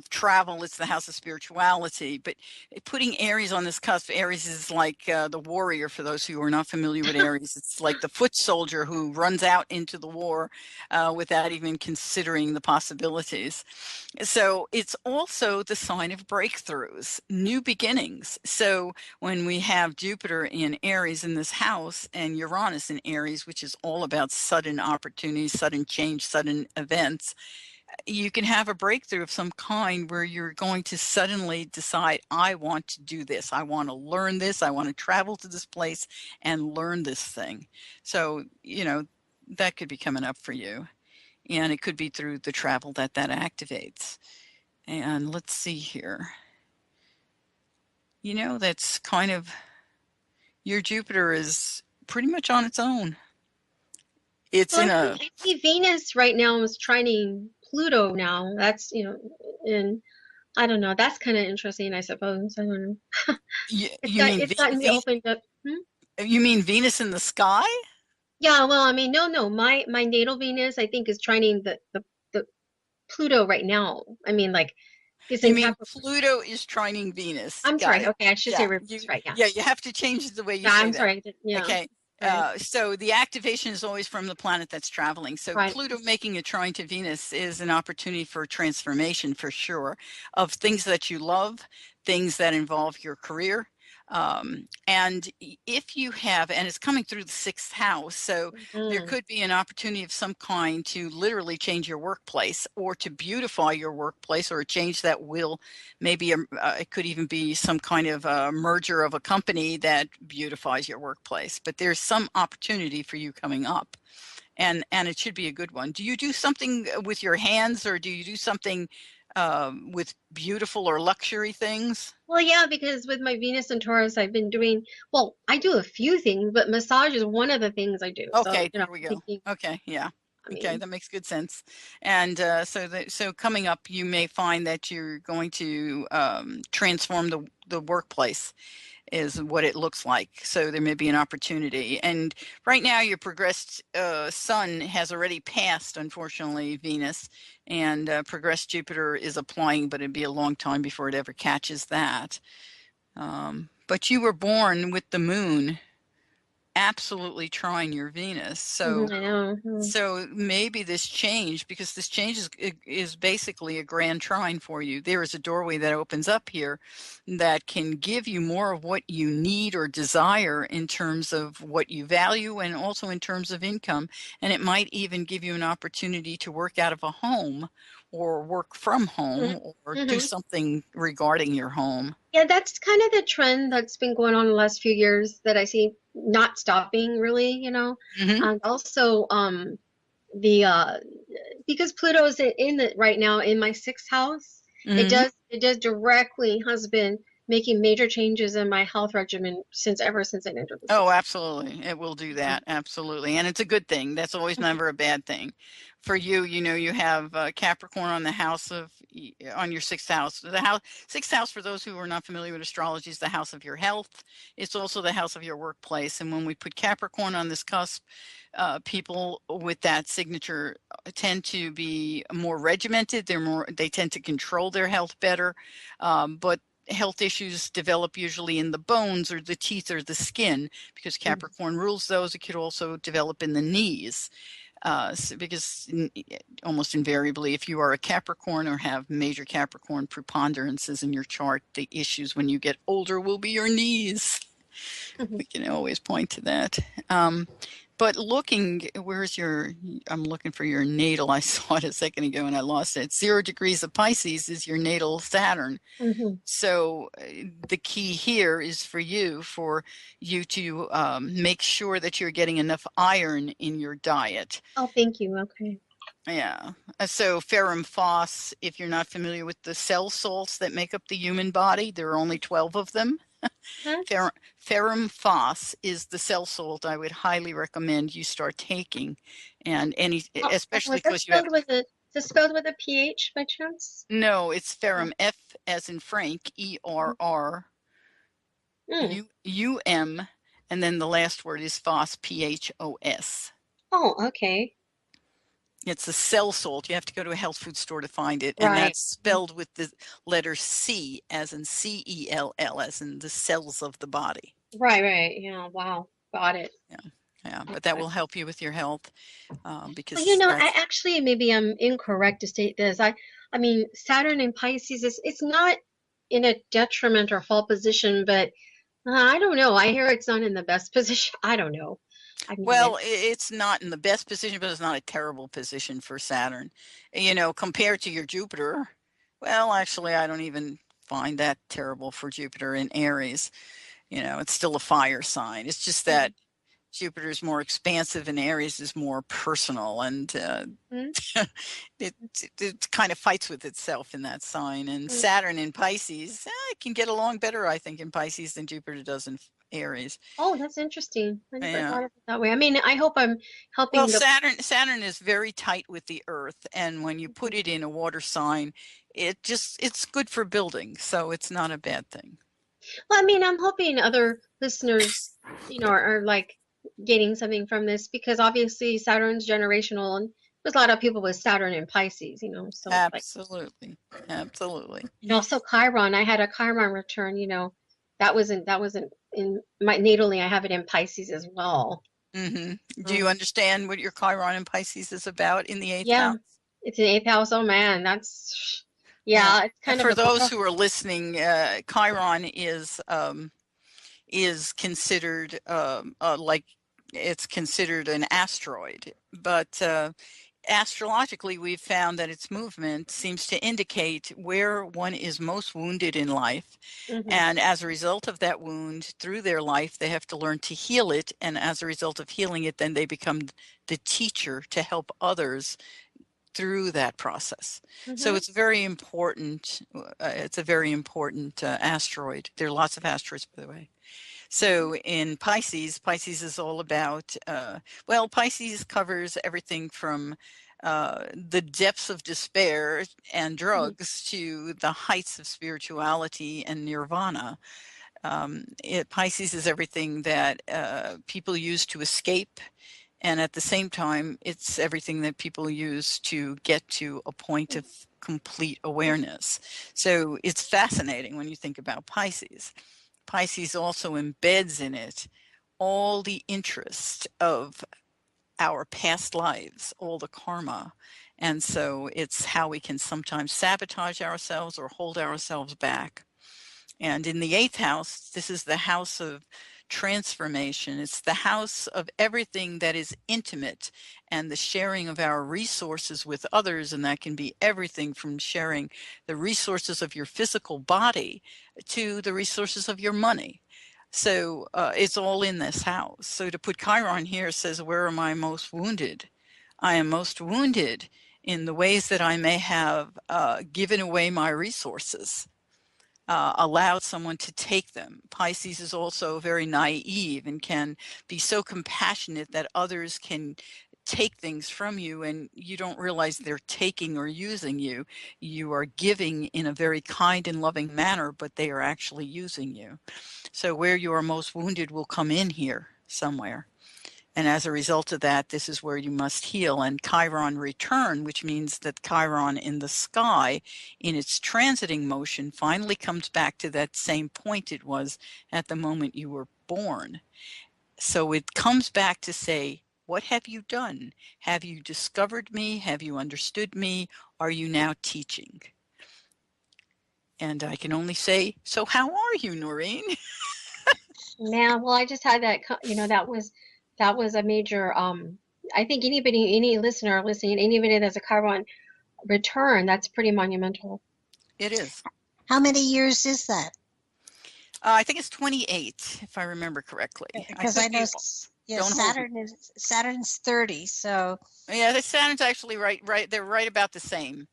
Speaker 2: travel. It's the house of spirituality, but putting Aries on this cusp, Aries is like the warrior. For those who are not familiar with Aries, it's like the foot soldier who runs out into the war without even considering the possibilities. So it's also the sign of breakthroughs, new beginnings. So when we have Jupiter in Aries in this house and Uranus in Aries, which is all about sudden opportunities, sudden change, sudden events, you can have a breakthrough of some kind where you're going to suddenly decide, I want to do this. I want to learn this. I want to travel to this place and learn this thing. So, that could be coming up for you. And it could be through the travel that activates. And let's see here. That's kind of, your Jupiter is pretty much on its own. It's
Speaker 6: I see Venus right now is trining Pluto now. That's, and I don't know. That's kind of interesting, I suppose. I don't know. It's gotten me opened up.
Speaker 2: You mean Venus in the sky?
Speaker 6: Yeah, well, I mean, no. My natal Venus, I think, is trining the Pluto right now. I mean, like, it's in Capricorn.
Speaker 2: Pluto is trining Venus.
Speaker 6: I'm sorry. Okay, I should say reverse, right? Yeah.
Speaker 2: Yeah, you have to change the way you say
Speaker 6: I'm
Speaker 2: that.
Speaker 6: sorry. Yeah.
Speaker 2: Okay. So the activation is always from the planet that's traveling. So
Speaker 6: Right.
Speaker 2: Pluto making a trine to Venus is an opportunity for transformation for sure, of things that you love, things that involve your career. And if you have, and it's coming through the sixth house, so there could be an opportunity of some kind to literally change your workplace or to beautify your workplace, or a change that will maybe it could even be some kind of a merger of a company that beautifies your workplace. But there's some opportunity for you coming up, and it should be a good one. Do you do something with your hands, or do you do something with beautiful or luxury things?
Speaker 6: Well, yeah, because with my Venus and Taurus, I've been doing, well, I do a few things, but massage is one of the things I do.
Speaker 2: Okay,
Speaker 6: So,
Speaker 2: there we go.
Speaker 6: thinking,
Speaker 2: Okay, yeah.
Speaker 6: I
Speaker 2: Okay,
Speaker 6: mean,
Speaker 2: that makes good sense. And so coming up, you may find that you're going to transform the workplace, is what it looks like. So there may be an opportunity. And right now, your progressed sun has already passed, unfortunately, Venus, and progressed Jupiter is applying, but it'd be a long time before it ever catches that. But you were born with the moon absolutely trying your Venus. So
Speaker 6: I know.
Speaker 2: so maybe this change, because this change is basically a grand trine for you. There is a doorway that opens up here that can give you more of what you need or desire in terms of what you value, and also in terms of income. And it might even give you an opportunity to work out of a home, or work from home, or do something regarding your home.
Speaker 6: Yeah, that's kind of the trend that's been going on the last few years that I see not stopping really, And also the because Pluto is in the right now in my sixth house, it does directly has been making major changes in my health regimen ever since I entered the sixth.
Speaker 2: Oh, absolutely. It will do that. Absolutely. And it's a good thing. That's always never a bad thing. For you, you have Capricorn on the house on your sixth house. The sixth house, for those who are not familiar with astrology, is the house of your health. It's also the house of your workplace. And when we put Capricorn on this cusp, people with that signature tend to be more regimented. They tend to control their health better. But health issues develop usually in the bones or the teeth or the skin, because Capricorn rules those. It could also develop in the knees. Because almost invariably, if you are a Capricorn or have major Capricorn preponderances in your chart, the issues when you get older will be your knees. We can always point to that. But I'm looking for your natal. I saw it a second ago and I lost it. 0 degrees of Pisces is your natal Saturn. So the key here is for you to make sure that you're getting enough iron in your diet.
Speaker 6: Oh, thank you. Okay.
Speaker 2: Yeah. So ferrum phos, if you're not familiar with the cell salts that make up the human body, there are only 12 of them. Ferrum phos is the cell salt I would highly recommend you start taking, and especially because you have.
Speaker 6: Is it spelled with a PH by chance?
Speaker 2: No, it's ferrum, F as in Frank, ERRUM, and then the last word is phos, PHOS.
Speaker 6: Oh, okay.
Speaker 2: It's a cell salt. You have to go to a health food store to find it. And that's spelled with the letter C, as in CELL, as in the cells of the body.
Speaker 6: Right. Yeah. Wow. Got it.
Speaker 2: Yeah. But that will help you with your health. Because
Speaker 6: I actually, maybe I'm incorrect to state this. I mean, Saturn in Pisces it's not in a detriment or fall position, but I don't know. I hear it's not in the best position. I don't know.
Speaker 2: Well, it's not in the best position, but it's not a terrible position for Saturn. Compared to your Jupiter, well, actually, I don't even find that terrible for Jupiter in Aries. It's still a fire sign. It's just that Jupiter is more expansive and Aries is more personal, and it kind of fights with itself in that sign. And Saturn in Pisces, it can get along better, I think, in Pisces than Jupiter does in Aries.
Speaker 6: Oh, that's interesting. I never thought of it that way. I mean, I hope I'm helping.
Speaker 2: Well, Saturn is very tight with the Earth, and when you put it in a water sign, it's good for building, so it's not a bad thing.
Speaker 6: Well, I mean, I'm hoping other listeners, are like getting something from this, because obviously Saturn's generational, and there's a lot of people with Saturn and Pisces, So
Speaker 2: absolutely.
Speaker 6: And also Chiron. I had a Chiron return. That wasn't in my natally. I have it in Pisces as well.
Speaker 2: Do you understand what your Chiron in Pisces is about in the 8th
Speaker 6: Yeah,
Speaker 2: house?
Speaker 6: it's an 8th house. Oh man, that's yeah. It's kind of
Speaker 2: For
Speaker 6: a
Speaker 2: those who are listening, Chiron is considered like it's considered an asteroid, but astrologically we've found that its movement seems to indicate where one is most wounded in life. And as a result of that wound through their life, they have to learn to heal it. And as a result of healing it, then they become the teacher to help others through that process. So it's very important. It's a very important asteroid. There are lots of asteroids, by the way. So in Pisces, Pisces is all about, well, Pisces covers everything from the depths of despair and drugs to the heights of spirituality and nirvana. Pisces is everything that people use to escape. And at the same time, it's everything that people use to get to a point of complete awareness. So it's fascinating when you think about Pisces. Pisces also embeds in it all the interest of our past lives, all the karma. And so it's how we can sometimes sabotage ourselves or hold ourselves back. And in the 8th house, this is the house of transformation. It's the house of everything that is intimate and the sharing of our resources with others. And that can be everything from sharing the resources of your physical body to the resources of your money. So it's all in this house. So to put Chiron here says, where am I most wounded? I am most wounded in the ways that I may have given away my resources. Allowed someone to take them. Pisces is also very naive and can be so compassionate that others can take things from you and you don't realize they're taking or using you. You are giving in a very kind and loving manner, but they are actually using you. So where you are most wounded will come in here somewhere. And as a result of that, this is where you must heal. And Chiron return, which means that Chiron in the sky, in its transiting motion, finally comes back to that same point it was at the moment you were born. So it comes back to say, what have you done? Have you discovered me? Have you understood me? Are you now teaching? And I can only say, so how are you, Noreen?
Speaker 6: Man, well, I just had that, that was a major, I think anybody, any listener listening, anybody that's a Chiron return, that's pretty monumental.
Speaker 2: It is.
Speaker 1: How many years is that?
Speaker 2: I think it's 28, if I remember correctly.
Speaker 1: Because I know, yeah, Saturn's 30, so.
Speaker 2: Yeah, the Saturn's actually right. They're right about the same.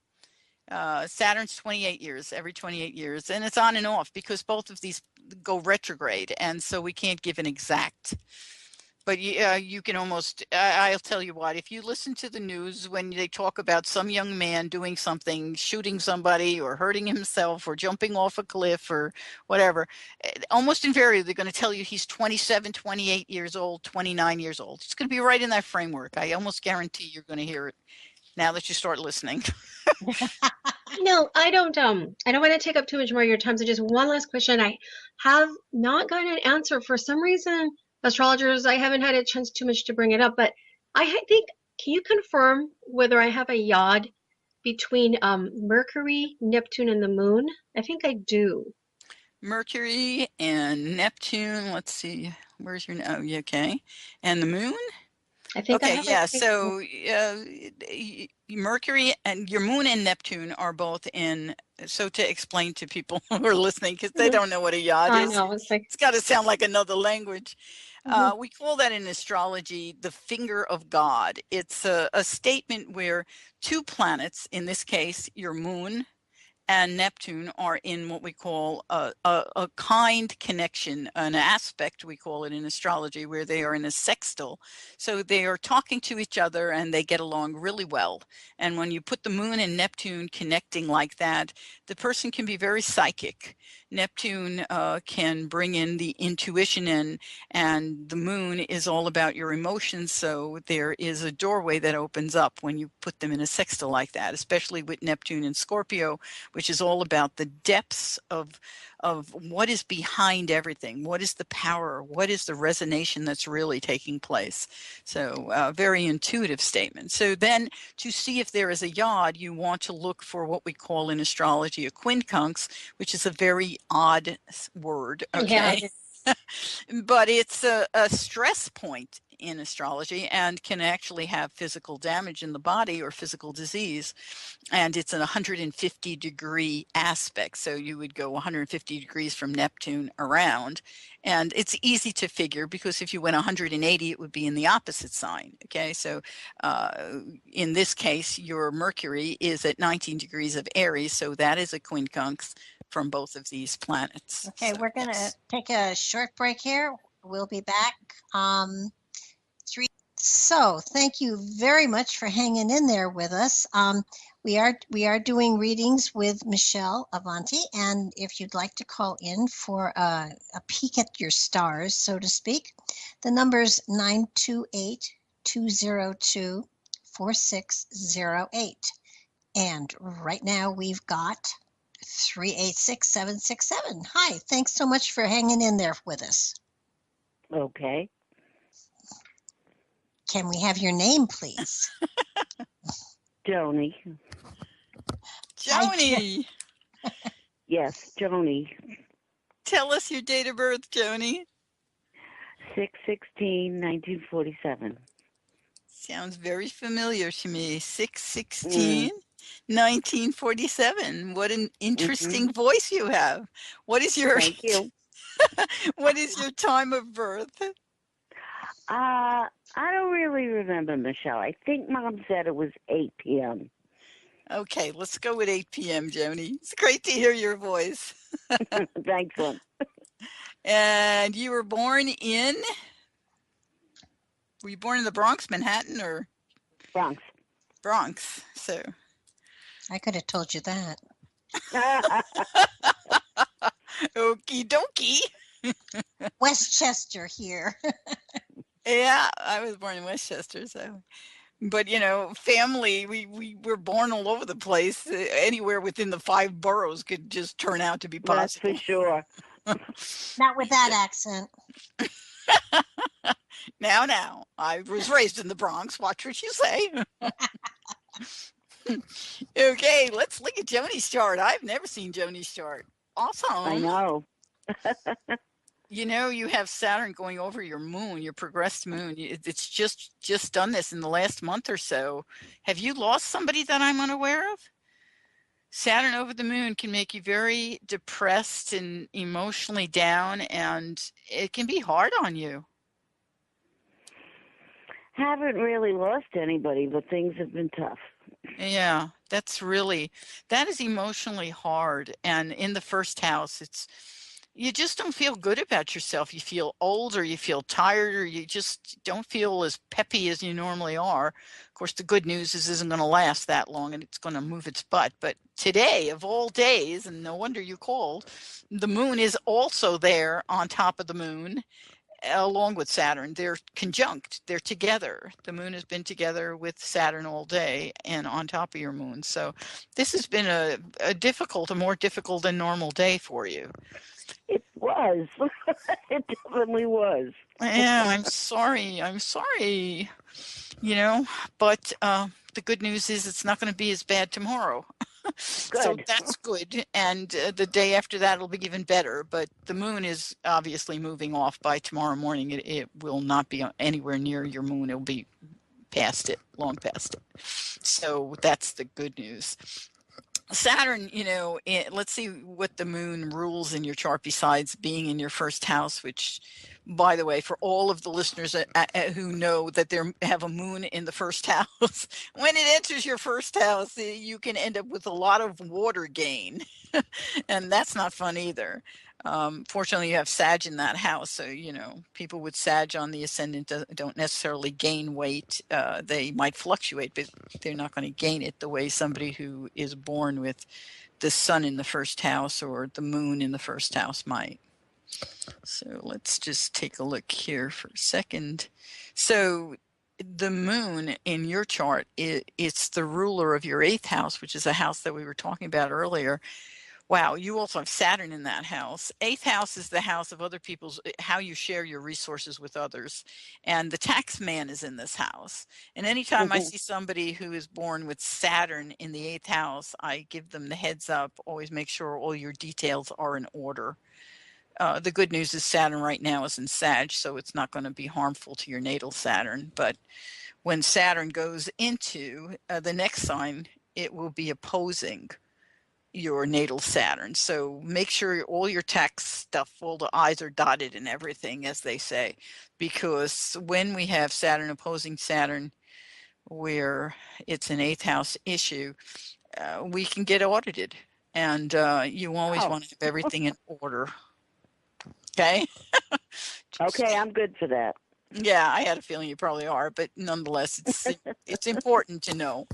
Speaker 2: Saturn's 28 years, every 28 years, and it's on and off because both of these go retrograde, and so we can't give an exact. But you can almost, I'll tell you what, if you listen to the news when they talk about some young man doing something, shooting somebody or hurting himself or jumping off a cliff or whatever, almost invariably they're going to tell you he's 27, 28 years old, 29 years old. It's going to be right in that framework. I almost guarantee you're going to hear it now that you start listening.
Speaker 6: No, I don't want to take up too much more of your time. So just one last question. I have not gotten an answer for some reason. Astrologers, I haven't had a chance too much to bring it up, but I think, can you confirm whether I have a yod between Mercury, Neptune, and the moon? I think I do.
Speaker 2: Mercury and Neptune, let's see, where's your, oh, okay. And the moon?
Speaker 6: I think
Speaker 2: okay,
Speaker 6: I have
Speaker 2: yeah, so Mercury and your moon and Neptune are both in, so to explain to people who are listening, because they don't know what a yod is.
Speaker 6: I know, it's
Speaker 2: got to sound like another language. We call that in astrology the finger of God. It's a statement where two planets, in this case, your moon and Neptune, are in what we call a kind connection, an aspect, we call it in astrology, where they are in a sextile. So they are talking to each other and they get along really well. And when you put the moon and Neptune connecting like that, the person can be very psychic. Neptune can bring in the intuition in, and the moon is all about your emotions. So there is a doorway that opens up when you put them in a sextile like that, especially with Neptune and Scorpio, which is all about the depths of what is behind everything. What is the power? What is the resonation that's really taking place? So very intuitive statement. So then to see if there is a yod, you want to look for what we call in astrology a quincunx, which is a very odd word. Okay.
Speaker 6: Yeah.
Speaker 2: But it's a stress point in astrology and can actually have physical damage in the body or physical disease. And it's an 150-degree aspect. So you would go 150 degrees from Neptune around. And it's easy to figure because if you went 180, it would be in the opposite sign. Okay. So in this case, your Mercury is at 19 degrees of Aries. So that is a quincunx from both of these planets.
Speaker 1: Okay,
Speaker 2: so,
Speaker 1: we're going to take a short break here. We'll be back. So thank you very much for hanging in there with us. We are doing readings with Michele Avante, and if you'd like to call in for a peek at your stars, so to speak, the number's 928-202-4608. And right now we've got 386-767. Hi, thanks so much for hanging in there with us.
Speaker 4: Okay.
Speaker 1: Can we have your name, please?
Speaker 4: Joni.
Speaker 2: Joni.
Speaker 4: Yes, Joni.
Speaker 2: Tell us your date of birth, Joni.
Speaker 4: 6/16/1947.
Speaker 2: Sounds very familiar to me. 6/16/1947. What an interesting voice you have. What is your
Speaker 4: Thank you.
Speaker 2: What is your time of birth?
Speaker 4: I don't really remember, Michele. I think Mom said it was 8 p.m.
Speaker 2: Okay, let's go with 8 p.m., Joni. It's great to hear your voice.
Speaker 4: Thanks, Lynn.
Speaker 2: And you were born in the Bronx, Manhattan, or?
Speaker 4: Bronx.
Speaker 2: Bronx, so.
Speaker 1: I could have told you that.
Speaker 2: Okie dokie.
Speaker 1: Westchester here.
Speaker 2: Yeah, I was born in Westchester, so. But, family, we were born all over the place. Anywhere within the 5 boroughs could just turn out to be possible.
Speaker 4: That's for sure.
Speaker 1: Not with that accent.
Speaker 2: Now, I was raised in the Bronx. Watch what you say. Okay, let's look at Joni's chart. I've never seen Joni's chart. Awesome.
Speaker 4: I know.
Speaker 2: You have Saturn going over your moon, your progressed moon. It's just done this in the last month or so. Have you lost somebody that I'm unaware of? Saturn over the moon can make you very depressed and emotionally down, and it can be hard on you.
Speaker 4: Haven't really lost anybody, but things have been tough.
Speaker 2: Yeah, that is emotionally hard. And in the first house, you just don't feel good about yourself. You feel old, or you feel tired, or you just don't feel as peppy as you normally are. Of course, the good news is it isn't going to last that long, and it's going to move its butt. But today, of all days, and no wonder you called, the moon is also there on top of the moon, along with Saturn. They're conjunct. They're together. The moon has been together with Saturn all day and on top of your moon. So this has been a more difficult than normal day for you.
Speaker 4: It was. It definitely was.
Speaker 2: Yeah, I'm sorry. But the good news is it's not going to be as bad tomorrow. So that's good. And the day after that, it'll be even better. But the moon is obviously moving off by tomorrow morning. It will not be anywhere near your moon. It'll be long past it. So that's the good news. Saturn, let's see what the moon rules in your chart besides being in your first house, which, by the way, for all of the listeners who know that they have a moon in the first house, when it enters your first house, you can end up with a lot of water gain. And that's not fun either. Fortunately, you have Sag in that house. So, people with Sag on the ascendant don't necessarily gain weight. They might fluctuate, but they're not going to gain it the way somebody who is born with the sun in the first house or the moon in the first house might. So let's just take a look here for a second. So the moon in your chart, it's the ruler of your 8th house, which is a house that we were talking about earlier. Wow, you also have Saturn in that house. 8th house is the house of other people's, how you share your resources with others. And the tax man is in this house. And anytime I see somebody who is born with Saturn in the 8th house, I give them the heads up. Always make sure all your details are in order. The good news is Saturn right now is in Sag, so it's not going to be harmful to your natal Saturn. But when Saturn goes into the next sign, it will be opposing your natal Saturn. So make sure all your tax stuff, all the I's are dotted and everything, as they say, because when we have Saturn opposing Saturn, where it's an 8th house issue, we can get audited. And you always want to have everything in order. Okay.
Speaker 4: Okay, I'm good for that.
Speaker 2: Yeah, I had a feeling you probably are, but nonetheless, it's important to know.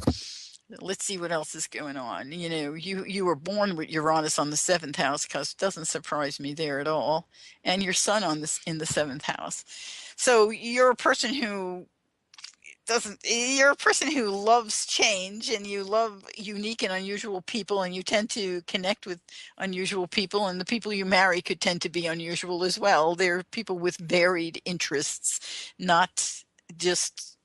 Speaker 2: Let's see what else is going on. You know, you were born with Uranus on the 7th house, because it doesn't surprise me there at all, and your sun on this in the 7th house. So you're a person who you're a person who loves change, and you love unique and unusual people, and you tend to connect with unusual people, and the people you marry could tend to be unusual as well. They're people with varied interests, not just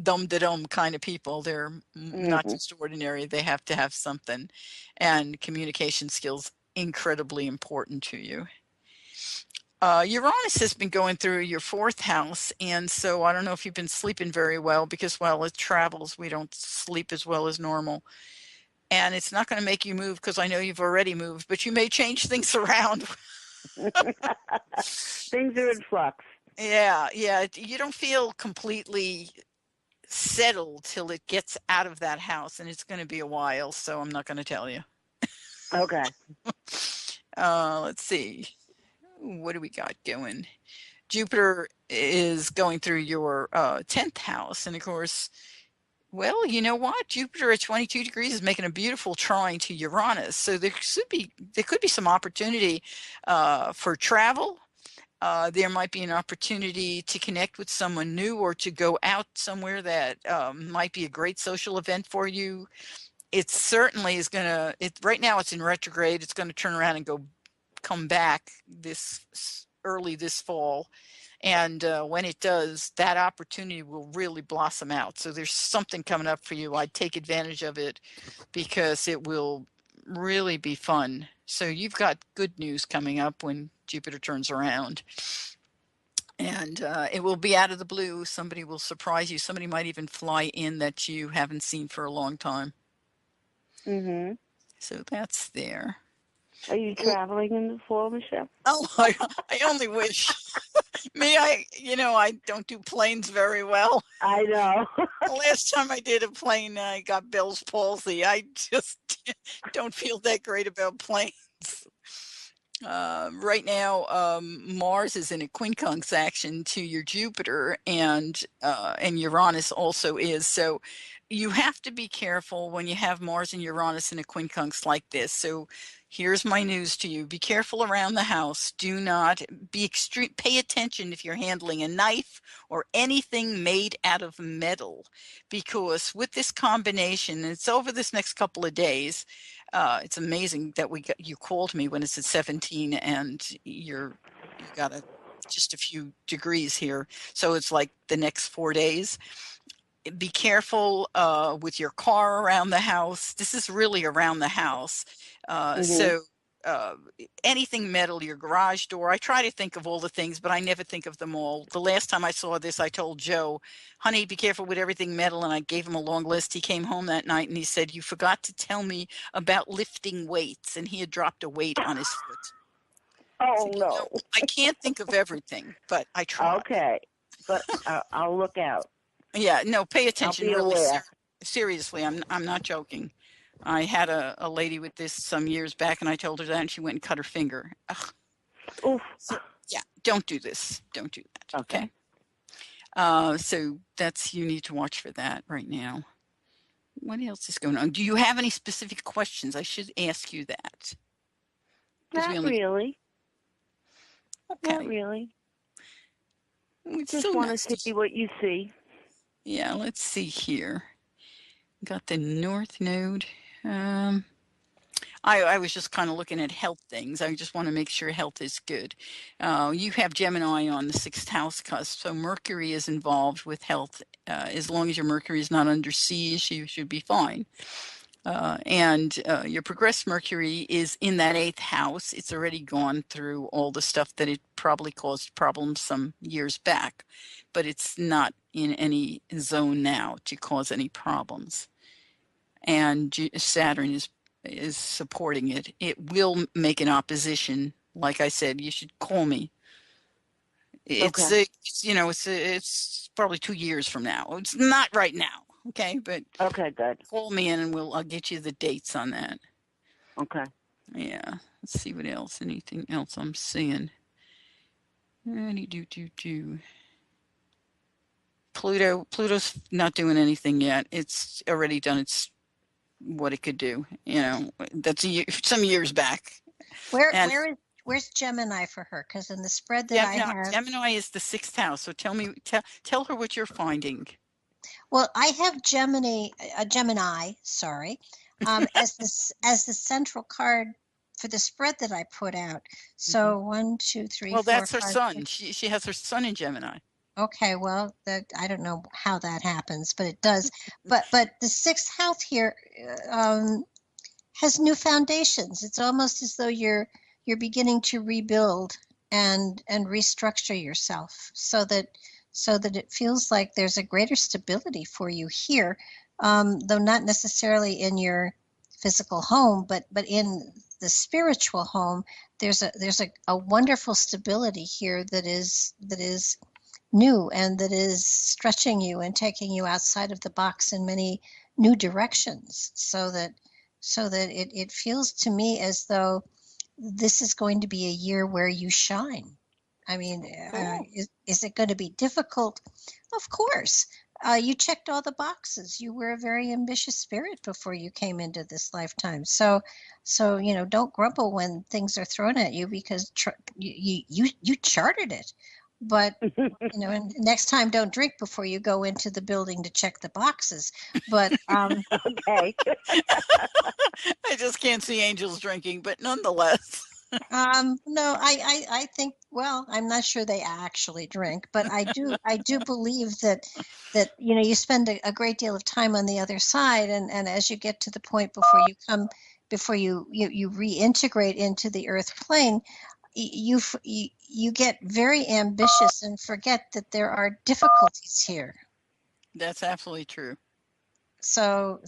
Speaker 2: dumb-de-dum kind of people. They're not just ordinary. They have to have something, and communication skills incredibly important to you. Uranus has been going through your 4th house, and so I don't know if you've been sleeping very well, because while it travels, we don't sleep as well as normal. And it's not going to make you move, because I know you've already moved, but you may change things around.
Speaker 4: Things are in flux.
Speaker 2: Yeah, you don't feel completely settled till it gets out of that house, and it's going to be a while, so I'm not going to tell you.
Speaker 4: Okay.
Speaker 2: Let's see. What do we got going? Jupiter is going through your 10th house. And of course, well, you know what? Jupiter at 22 degrees is making a beautiful trine to Uranus. So there could be some opportunity for travel. There might be an opportunity to connect with someone new, or to go out somewhere that might be a great social event for you. It certainly is going to, right now it's in retrograde. It's going to turn around and come back early this fall. And when it does, that opportunity will really blossom out. So there's something coming up for you. I'd take advantage of it, because it will really be fun. So you've got good news coming up when Jupiter turns around. And it will be out of the blue. Somebody will surprise you. Somebody might even fly in that you haven't seen for a long time. So that's there.
Speaker 4: Are you traveling in the fall, Michelle?
Speaker 2: Oh, I only wish. Me, I don't do planes very well.
Speaker 4: I know.
Speaker 2: The last time I did a plane, I got Bell's palsy. I just don't feel that great about planes. Right now, Mars is in a quincunx action to your Jupiter, and Uranus also is. So you have to be careful when you have Mars and Uranus in a quincunx like this. So here's my news to you. Be careful around the house. Do not be extreme. Pay attention if you're handling a knife or anything made out of metal, because with this combination, it's over this next couple of days. It's amazing that you called me when it's at 17, and you got just a few degrees here. So it's like the next 4 days. Be careful with your car around the house. This is really around the house. So anything metal, your garage door. I try to think of all the things, but I never think of them all. The last time I saw this, I told Joe, honey, be careful with everything metal. And I gave him a long list. He came home that night and he said, you forgot to tell me about lifting weights. And he had dropped a weight on his foot.
Speaker 4: Oh,
Speaker 2: said,
Speaker 4: no.
Speaker 2: I can't think of everything, but I try.
Speaker 4: Okay. But I'll look out.
Speaker 2: Yeah, no, pay attention.
Speaker 4: I'll be
Speaker 2: Really,
Speaker 4: aware.
Speaker 2: seriously, I'm not joking. I had a lady with this some years back, and I told her that, and she went and cut her finger. Ugh.
Speaker 4: Oof.
Speaker 2: So, yeah, don't do this. Don't do that.
Speaker 4: Okay.
Speaker 2: So you need to watch for that right now. What else is going on? Do you have any specific questions? I should ask you that.
Speaker 4: Not really.
Speaker 2: Okay.
Speaker 4: Not really.
Speaker 2: It's
Speaker 4: Just
Speaker 2: so
Speaker 4: want
Speaker 2: nice
Speaker 4: to see what you see.
Speaker 2: Yeah, let's see here. Got the North Node. I was just kind of looking at health things. I just want to make sure health is good. You have Gemini on the sixth house cusp, so Mercury is involved with health. As long as your Mercury is not under siege, you should be fine. And your progressed Mercury is in that eighth house. It's already gone through all the stuff that it probably caused problems some years back, but it's not in any zone now to cause any problems. And Saturn is supporting it. It will make an opposition. Like I said, you should call me.
Speaker 4: Okay.
Speaker 2: It's probably 2 years from now. It's not right now, okay? But
Speaker 4: Okay, good.
Speaker 2: call me in and I'll get you the dates on that.
Speaker 4: Okay.
Speaker 2: Yeah. Let's see what else. Anything else I'm seeing? Pluto's not doing anything yet. It's already done what it could do. That's some years back.
Speaker 1: Where's Gemini for her? Because in the spread that I have,
Speaker 2: Gemini is the sixth house. So tell her what you're finding.
Speaker 1: well, I have Gemini, sorry, as the central card for the spread that I put out. So 1, 2, 3,
Speaker 2: well,
Speaker 1: 4,
Speaker 2: that's her
Speaker 1: 5,
Speaker 2: sun.
Speaker 1: 6.
Speaker 2: She has her sun in Gemini.
Speaker 1: Okay, well, I don't know how that happens, but it does. but the sixth house here has new foundations. It's almost as though you're beginning to rebuild and restructure yourself so that it feels like there's a greater stability for you here, though not necessarily in your physical home, but in the spiritual home. There's a wonderful stability here that is new and that is stretching you and taking you outside of the box in many new directions, so that it feels to me as though this is going to be a year where you shine. I mean,
Speaker 2: Cool.
Speaker 1: is it going to be difficult? Of course. You checked all the boxes. You were a very ambitious spirit before you came into this lifetime. So don't grumble when things are thrown at you, because you charted it. But and next time, don't drink before you go into the building to check the boxes. But
Speaker 4: Okay.
Speaker 2: I just can't see angels drinking, but nonetheless.
Speaker 1: no, I think, well, I'm not sure they actually drink, but I do believe that you spend a great deal of time on the other side, and as you get to the point before you reintegrate into the earth plane, you get very ambitious and forget that there are difficulties here.
Speaker 2: That's absolutely true.
Speaker 1: So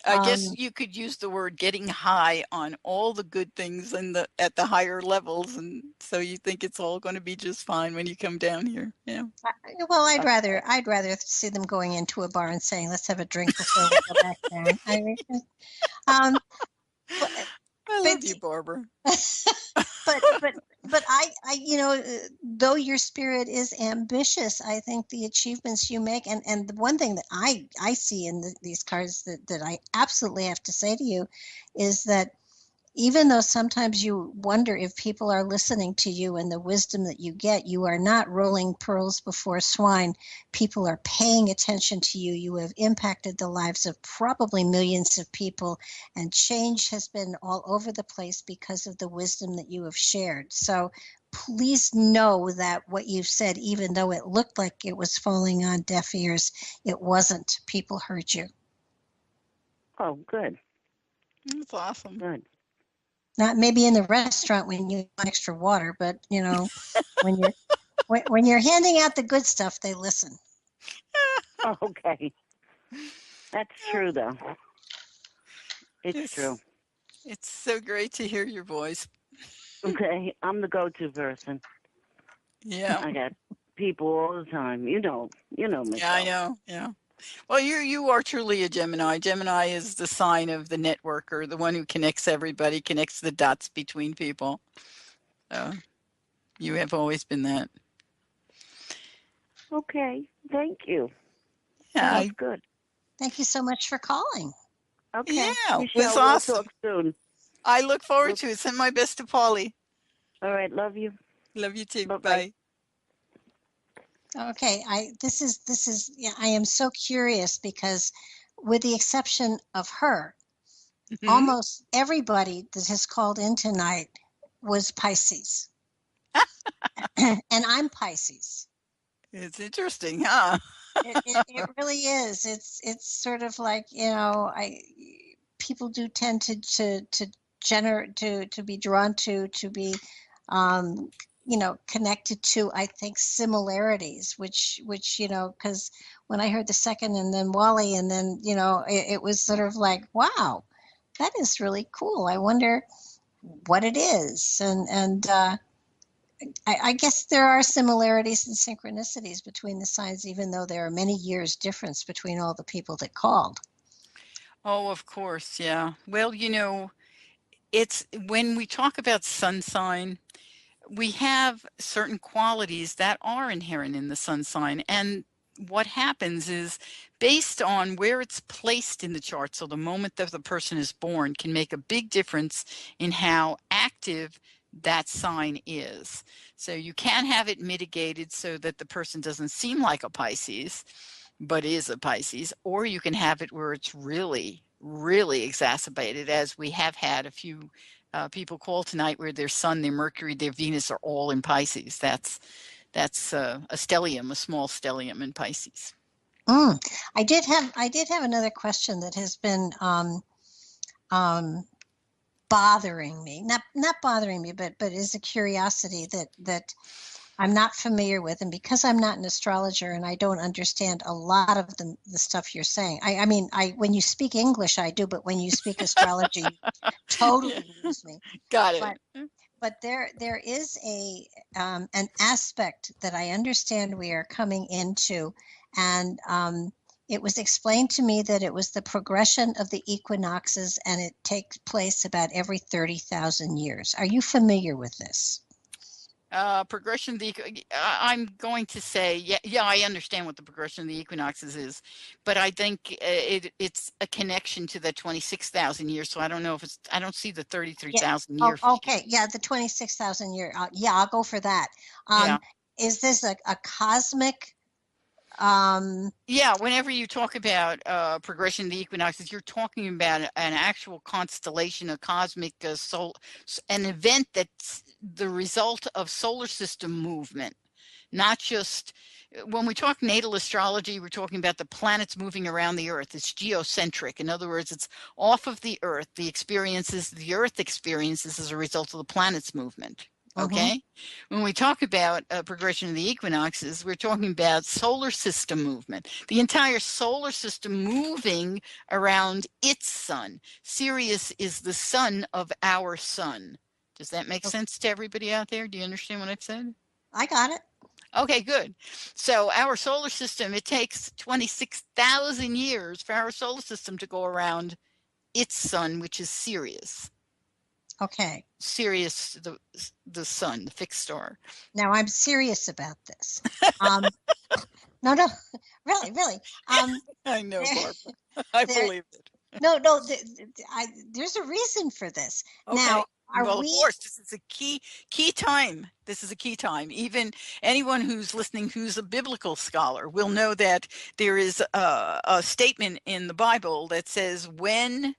Speaker 2: I guess you could use the word getting high on all the good things at the higher levels, and so you think it's all going to be just fine when you come down here. Yeah.
Speaker 1: Well, I'd rather see them going into a bar and saying, "Let's have a drink before we go back down." I mean,
Speaker 2: I love you, Barbara.
Speaker 1: but I though your spirit is ambitious, I think the achievements you make, and the one thing that I see in these cards that I absolutely have to say to you is that even though sometimes you wonder if people are listening to you and the wisdom that you get, you are not rolling pearls before swine. People are paying attention to you. You have impacted the lives of probably millions of people, and change has been all over the place because of the wisdom that you have shared. So please know that what you've said, even though it looked like it was falling on deaf ears, it wasn't. People heard you.
Speaker 4: Oh, good.
Speaker 2: That's awesome.
Speaker 4: Good.
Speaker 1: Not maybe in the restaurant when you want extra water, but when you're handing out the good stuff, they listen.
Speaker 4: Okay. That's true, though. It's true.
Speaker 2: It's so great to hear your voice.
Speaker 4: Okay, I'm the go-to person.
Speaker 2: Yeah.
Speaker 4: I got people all the time. You know Michele.
Speaker 2: Yeah, I know. Yeah. Well, you are truly a Gemini. Gemini is the sign of the networker, the one who connects everybody, connects the dots between people. So you have always been that.
Speaker 4: Okay, thank you.
Speaker 2: Yeah.
Speaker 4: That's good.
Speaker 1: Thank you so much for calling.
Speaker 4: Okay.
Speaker 2: Yeah, it
Speaker 4: Michele,
Speaker 2: was awesome.
Speaker 4: We'll talk soon.
Speaker 2: I look forward to it. Send my best to Polly.
Speaker 4: All right, love you.
Speaker 2: Love you too.
Speaker 4: Bye-bye.
Speaker 2: Bye.
Speaker 1: Okay, yeah, I am so curious because with the exception of her,
Speaker 2: Mhm.
Speaker 1: almost everybody that has called in tonight was Pisces. And I'm Pisces.
Speaker 2: It's interesting, huh?
Speaker 1: It really is. It's sort of like, I people do tend to be drawn to be um connected to, I think, similarities, which because when I heard the second and then Wally and then it was sort of like, wow, that is really cool. I wonder what it is. And I guess there are similarities and synchronicities between the signs, even though there are many years difference between all the people that called.
Speaker 2: Oh, of course, yeah. Well, it's when we talk about sun sign, we have certain qualities that are inherent in the sun sign. And what happens is based on where it's placed in the chart. So the moment that the person is born can make a big difference in how active that sign is. So you can have it mitigated so that the person doesn't seem like a Pisces, but is a Pisces, or you can have it where it's really, really exacerbated, as we have had a few people call tonight where their sun, their Mercury, their Venus are all in Pisces. That's a stellium, a small stellium in Pisces.
Speaker 1: Mm. I did have another question that has been um, bothering me. Not bothering me, but is a curiosity that I'm not familiar with, and because I'm not an astrologer and I don't understand a lot of the stuff you're saying. I mean, I when you speak English, I do, but when you speak astrology, you
Speaker 2: Yeah,
Speaker 1: totally lose me.
Speaker 2: got
Speaker 1: But
Speaker 2: it.
Speaker 1: there is an aspect that I understand we are coming into, and it was explained to me that it was the progression of the equinoxes, and it takes place about every 30,000 years. Are you familiar with this?
Speaker 2: Progression of the I'm going to say, yeah, I understand what the progression of the equinoxes is, but I think it's a connection to the 26,000 years. So I don't know if I don't see the
Speaker 1: Yeah.
Speaker 2: 33,000
Speaker 1: Oh,
Speaker 2: year figure.
Speaker 1: okay. Yeah, the 26,000 year. Yeah, I'll go for that.
Speaker 2: Yeah.
Speaker 1: Um, is this a cosmic? Um,
Speaker 2: Yeah, whenever you talk about progression of the equinoxes, you're talking about an actual constellation, a cosmic an event that's the result of solar system movement, not just when we talk natal astrology, we're talking about the planets moving around the Earth. It's geocentric. In other words, it's off of the Earth. The experiences the Earth experiences as a result of the planets' movement.
Speaker 1: mhm.
Speaker 2: Okay. When we talk about progression of the equinoxes, we're talking about solar system movement, the entire solar system moving around its sun. Sirius is the sun of our sun. Does that make sense to everybody out there? Do you understand what I've said?
Speaker 1: I got it.
Speaker 2: Okay, good. So our solar system, it takes 26,000 years for our solar system to go around its sun, which is Sirius.
Speaker 1: Okay.
Speaker 2: Sirius, the sun, the fixed star.
Speaker 1: Now I'm serious about this. Um, no, really, really.
Speaker 2: I know,
Speaker 1: There,
Speaker 2: Barbara. I
Speaker 1: there,
Speaker 2: believe it.
Speaker 1: no. There's a reason for this.
Speaker 2: Okay.
Speaker 1: Now, are
Speaker 2: Well, of
Speaker 1: we?
Speaker 2: course, this is a key time. This is a key time. Even anyone who's listening who's a biblical scholar will know that there is a statement in the Bible that says when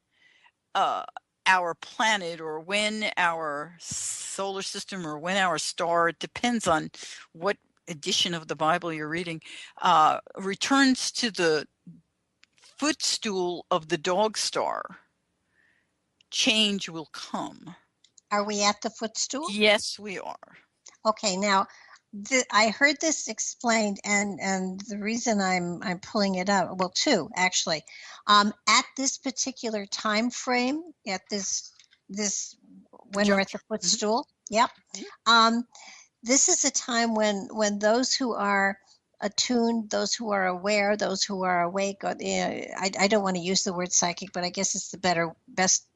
Speaker 2: uh, our planet or when our solar system or when our star, it depends on what edition of the Bible you're reading, returns to the footstool of the dog star, change will come.
Speaker 1: Are we at the footstool?
Speaker 2: Yes, we are.
Speaker 1: Okay. Now, I heard this explained, and the reason I'm pulling it up, well, two actually. At this particular time frame, at this when we're at the
Speaker 2: Juncture.
Speaker 1: footstool. Yep.
Speaker 2: Mhm.
Speaker 1: This is a time when those who are attuned, those who are aware, those who are awake, I don't want to use the word psychic, but I guess it's the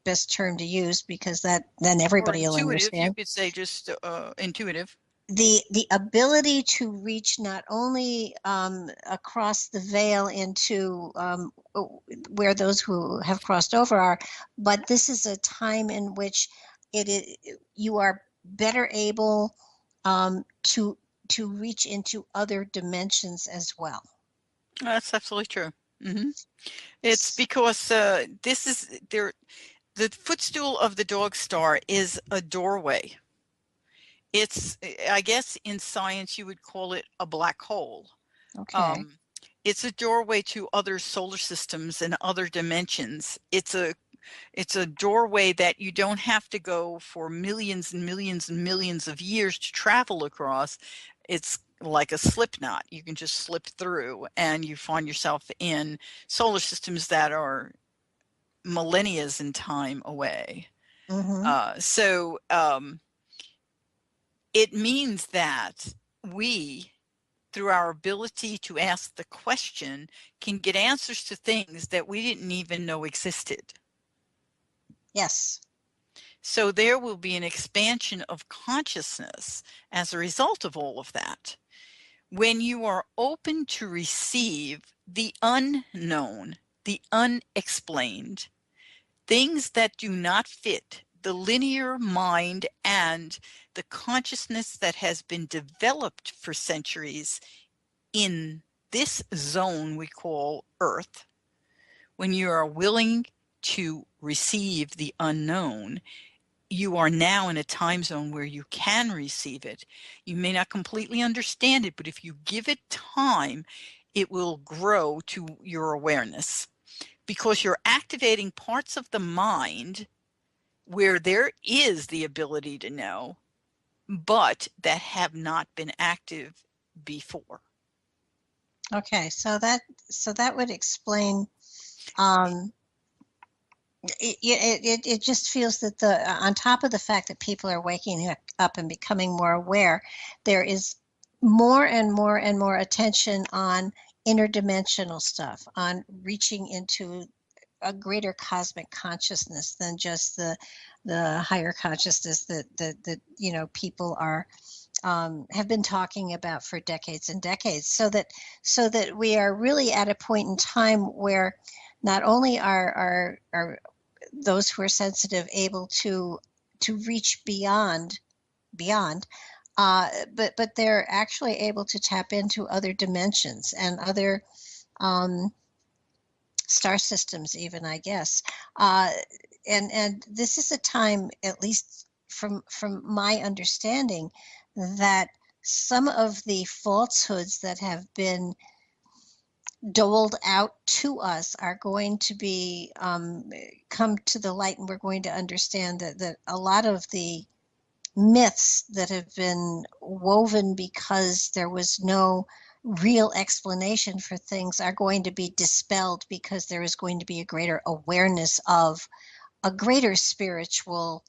Speaker 1: best term to use, because that then
Speaker 2: Or
Speaker 1: everybody will
Speaker 2: intuitive, you
Speaker 1: understand.
Speaker 2: could say just intuitive.
Speaker 1: The ability to reach not only across the veil into where those who have crossed over are, but this is a time in which you are better able to to reach into other dimensions as well.
Speaker 2: That's absolutely true. It's because this is there. The footstool of the dog star is a doorway. It's, I guess in science you would call it a black hole.
Speaker 1: Okay.
Speaker 2: It's a doorway to other solar systems and other dimensions. It's a doorway that you don't have to go for millions and millions and millions of years to travel across. It's like a slip knot. You can just slip through and you find yourself in solar systems that are millennia in time away. So it means that we, through our ability to ask the question, can get answers to things that we didn't even know existed.
Speaker 1: Yes.
Speaker 2: So there will be an expansion of consciousness as a result of all of that. When you are open to receive the unknown, the unexplained, things that do not fit the linear mind and the consciousness that has been developed for centuries in this zone we call Earth, when you are willing to receive the unknown, you are now in a time zone where you can receive it. You may not completely understand it, but if you give it time, it will grow to your awareness, because you're activating parts of the mind where there is the ability to know, but that have not been active before.
Speaker 1: Okay, so that would explain. It just feels that on top of the fact that people are waking up and becoming more aware, there is more and more and more attention on interdimensional stuff, on reaching into a greater cosmic consciousness than just the higher consciousness that people are have been talking about for decades and decades, so that we are really at a point in time where not only are those who are sensitive able to reach beyond, but they're actually able to tap into other dimensions and other star systems, even, I guess. And this is a time, at least from my understanding, that some of the falsehoods that have been doled out to us are going to be come to the light, and we're going to understand that a lot of the myths that have been woven because there was no real explanation for things are going to be dispelled, because there is going to be a greater awareness of a greater spiritual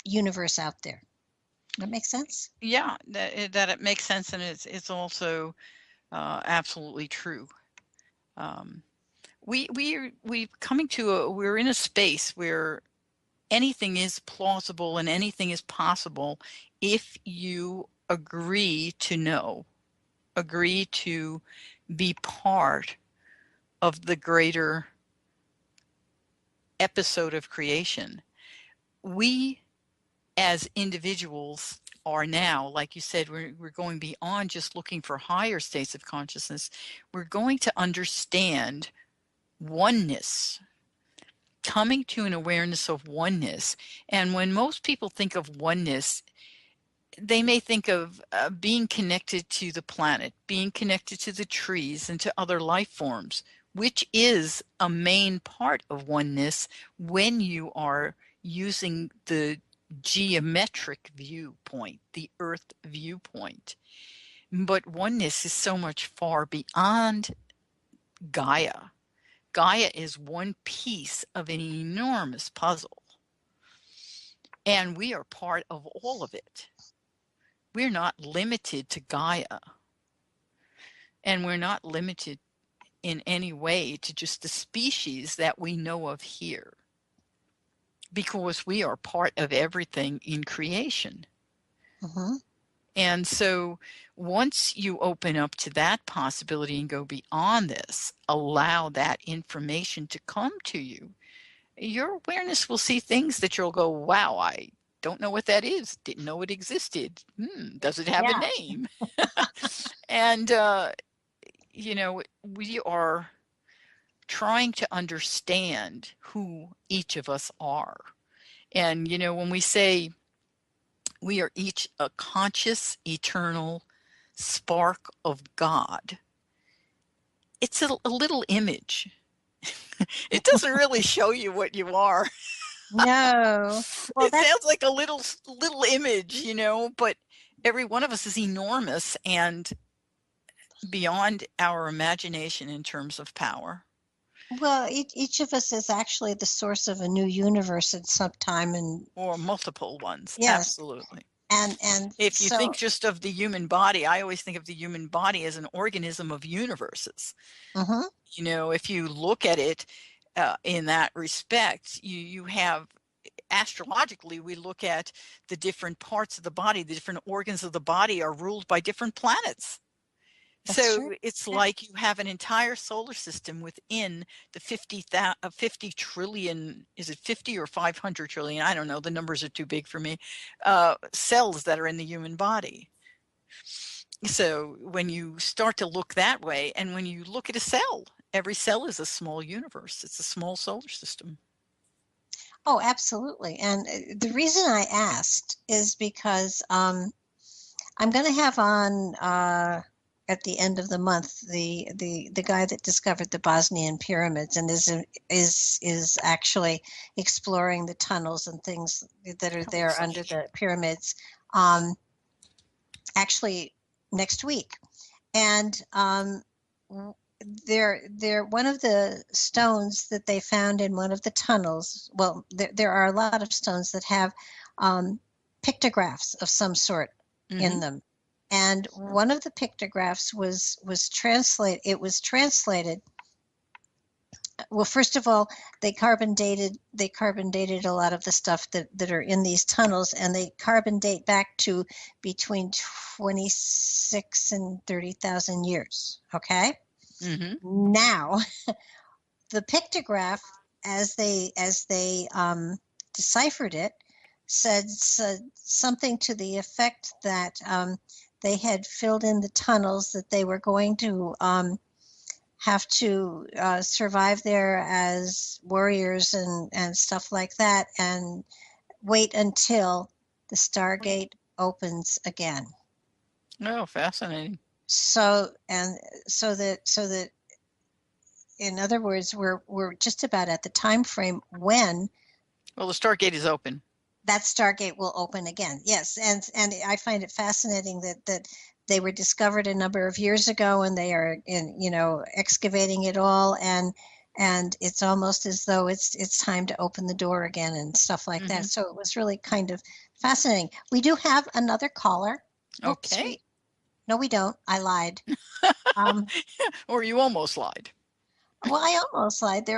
Speaker 1: universe out there. That makes sense?
Speaker 2: Yeah, that it makes sense, and it's also absolutely true. We're in a space where anything is plausible and anything is possible if you agree to know, agree to be part of the greater episode of creation. We as individuals are now, like you said, we're going beyond just looking for higher states of consciousness. We're going to understand oneness, coming to an awareness of oneness. And when most people think of oneness, they may think of being connected to the planet, being connected to the trees and to other life forms, which is a main part of oneness when you are using the geometric viewpoint, the earth viewpoint. But oneness is so much far beyond Gaia. Gaia is one piece of an enormous puzzle, and we are part of all of it. We're not limited to Gaia, and we're not limited in any way to just the species that we know of here, because we are part of everything in creation. And so once you open up to that possibility and go beyond this, allow that information to come to you, your awareness will see things that you'll go, wow, don't know what that is. Didn't know it existed. Does it have a name? And, we are trying to understand who each of us are. And, when we say we are each a conscious, eternal spark of God, it's a little image. It doesn't really show you what you are.
Speaker 1: No. Well,
Speaker 2: It sounds like a little image, but every one of us is enormous and beyond our imagination in terms of power.
Speaker 1: Well, each of us is actually the source of a new universe at some time,
Speaker 2: or multiple ones.
Speaker 1: Yes.
Speaker 2: Absolutely.
Speaker 1: And
Speaker 2: if you think just of the human body, I always think of the human body as an organism of universes. If you look at it in that respect, you have, astrologically, we look at the different parts of the body, the different organs of the body are ruled by different planets. So it's like you have an entire solar system within the 50 trillion, is it 50 or 500 trillion? I don't know. The numbers are too big for me. Cells that are in the human body. So when you start to look that way, and when you look at a cell, every cell is a small universe. It's a small solar system.
Speaker 1: Oh, absolutely. And the reason I asked is because I'm going to have on at the end of the month the guy that discovered the Bosnian pyramids and is actually exploring the tunnels and things that are there under the pyramids actually next week. And they're one of the stones that they found in one of the tunnels. Well, there are a lot of stones that have pictographs of some sort in them. And one of the pictographs was translated. It was translated. Well, first of all, they carbon dated a lot of the stuff that are in these tunnels, and they carbon date back to between 26 and 30,000 years. Okay. Now, the pictograph, as they deciphered it, said something to the effect that they had filled in the tunnels that they were going to have to survive there as warriors and stuff like that, and wait until the Stargate opens again.
Speaker 2: Oh, fascinating.
Speaker 1: So that in other words, we're just about at the time frame when
Speaker 2: the Stargate is open.
Speaker 1: That Stargate will open again. Yes, and I find it fascinating that they were discovered a number of years ago, and they are excavating it all, and it's almost as though it's time to open the door again and stuff like that. So it was really kind of fascinating. We do have another caller.
Speaker 2: Okay.
Speaker 1: No, we don't. I lied.
Speaker 2: Or you almost lied.
Speaker 1: Well, I almost lied.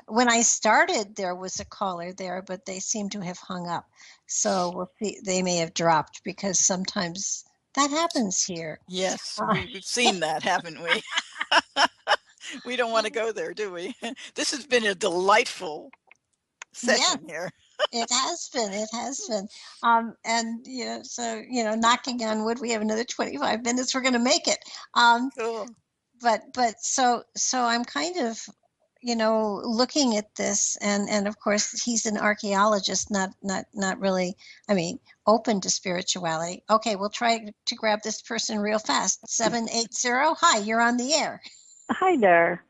Speaker 1: When I started, there was a caller there, but they seem to have hung up. So we'll see. They may have dropped because sometimes that happens here.
Speaker 2: Yes, we've seen that, haven't we? We don't want to go there, do we? This has been a delightful session here.
Speaker 1: It has been. And so knocking on wood, we have another 25 minutes. We're going to make it.
Speaker 2: Cool.
Speaker 1: But so I'm kind of looking at this, and of course he's an archaeologist, not really, open to spirituality. Okay, we'll try to grab this person real fast. 780. Hi, you're on the air.
Speaker 7: Hi there.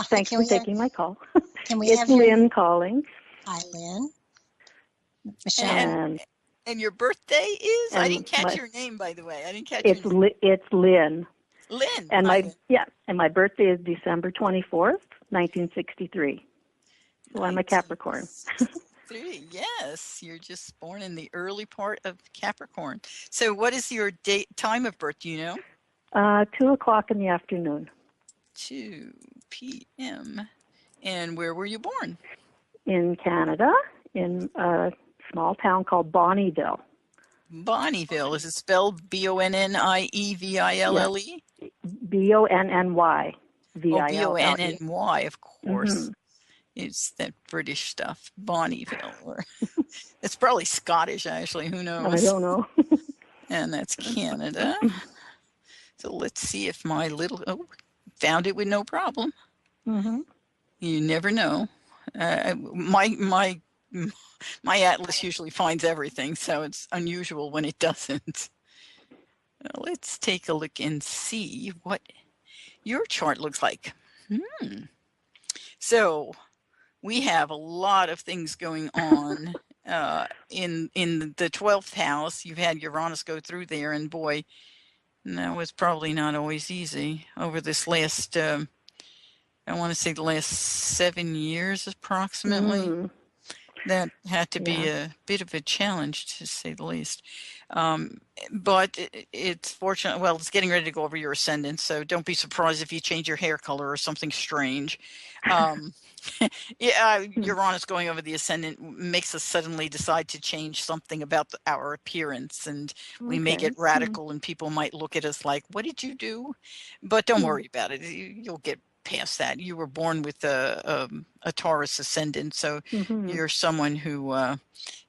Speaker 7: Thanks for taking my call.
Speaker 1: It's
Speaker 7: Lynn calling.
Speaker 1: Hi, Lynn. Michelle.
Speaker 2: And your birthday is? I didn't catch your name, by the way. I didn't catch your name.
Speaker 7: It's Lynn.
Speaker 2: Lynn.
Speaker 7: And my birthday is December 24th, 1963. So I'm a Capricorn.
Speaker 2: Yes, you're just born in the early part of Capricorn. So what is your time of birth, do you know?
Speaker 7: 2 o'clock in the afternoon.
Speaker 2: 2 p.m. And where were you born?
Speaker 7: In Canada, in a small town called Bonnyville.
Speaker 2: Bonnyville. Is it spelled Bonnieville?
Speaker 7: Bonnyville.
Speaker 2: Oh, Bonny, of course. It's that British stuff, Bonneville, or it's probably Scottish actually. Who
Speaker 7: I
Speaker 2: knows?
Speaker 7: don't know.
Speaker 2: And that's Canada. So let's see if my little found it with no problem.
Speaker 7: Mm-hmm.
Speaker 2: You never know. My atlas usually finds everything, so it's unusual when it doesn't. Let's take a look and see what your chart looks like. So we have a lot of things going on in the 12th house. You've had Uranus go through there, and boy, that was probably not always easy over this last, I want to say the last 7 years approximately.
Speaker 7: Mm.
Speaker 2: That had to be
Speaker 7: Yeah.
Speaker 2: a bit of a challenge, to say the least. But it's fortunate. Well, it's getting ready to go over your ascendant, so don't be surprised if you change your hair color or something strange. Yeah, Uranus going over the ascendant makes us suddenly decide to change something about our appearance, and we may
Speaker 7: Okay.
Speaker 2: get radical, and people might look at us like, "What did you do?" But don't worry about it. You'll get past that. You were born with a Taurus ascendant, so
Speaker 7: Mm-hmm.
Speaker 2: you're someone who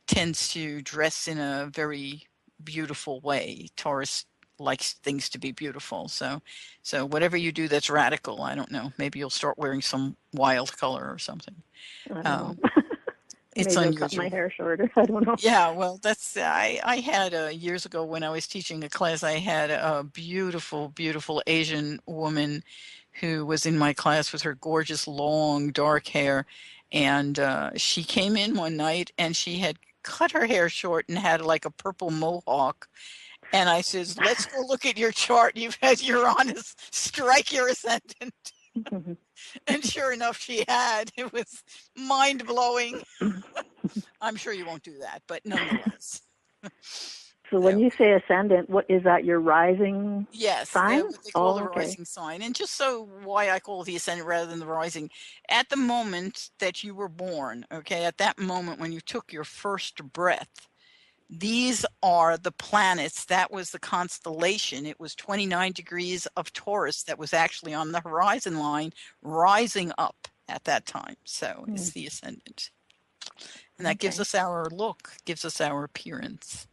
Speaker 2: tends to dress in a very beautiful way. Taurus likes things to be beautiful. So whatever you do that's radical, I don't know, maybe you'll start wearing some wild color or something.
Speaker 7: I don't know.
Speaker 2: It's
Speaker 7: Maybe I'll
Speaker 2: unusual.
Speaker 7: cut my hair shorter. I don't know.
Speaker 2: Yeah, well, that's I had years ago when I was teaching a class, I had a beautiful, beautiful Asian woman who was in my class with her gorgeous long dark hair, and she came in one night and she had cut her hair short and had like a purple mohawk. And I says, "Let's go look at your chart. You've had Uranus strike your ascendant."
Speaker 7: Mm-hmm.
Speaker 2: And sure enough, she had. It was mind blowing. I'm sure you won't do that, but nonetheless.
Speaker 7: So when you say ascendant, what is that? Your rising
Speaker 2: Yes,
Speaker 7: sign?
Speaker 2: what they call the
Speaker 7: okay.
Speaker 2: rising sign. And just so why I call it the ascendant rather than the rising, at the moment that you were born, okay, at that moment when you took your first breath, these are the planets. That was the constellation. It was 29 degrees of Taurus that was actually on the horizon line rising up at that time. So it's the ascendant. And that gives us our look, gives us our appearance,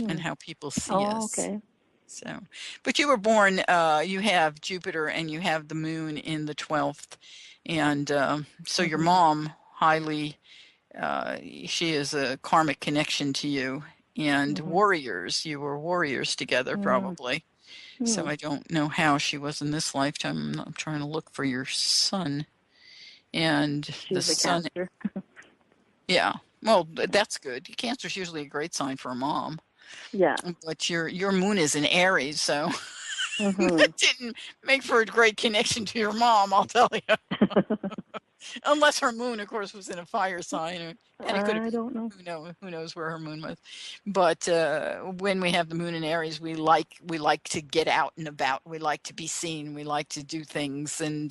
Speaker 2: and how people see us.
Speaker 7: Okay.
Speaker 2: So, but you were born, you have Jupiter and you have the moon in the 12th. And so your mom highly, she is a karmic connection to you. And warriors, you were warriors together probably. So I don't know how she was in this lifetime. I'm trying to look for your sun. And
Speaker 7: She's
Speaker 2: the
Speaker 7: a
Speaker 2: sun,
Speaker 7: Cancer.
Speaker 2: yeah. Well, that's good. Cancer's usually a great sign for a mom.
Speaker 7: Yeah.
Speaker 2: But your moon is in Aries, so
Speaker 7: Mm-hmm.
Speaker 2: that didn't make for a great connection to your mom, I'll tell you. Unless her moon, of course, was in a fire sign, and it could have
Speaker 7: I
Speaker 2: been.
Speaker 7: don't know.
Speaker 2: Who knows where her moon was? But when we have the moon in Aries, we like to get out and about. We like to be seen. We like to do things, and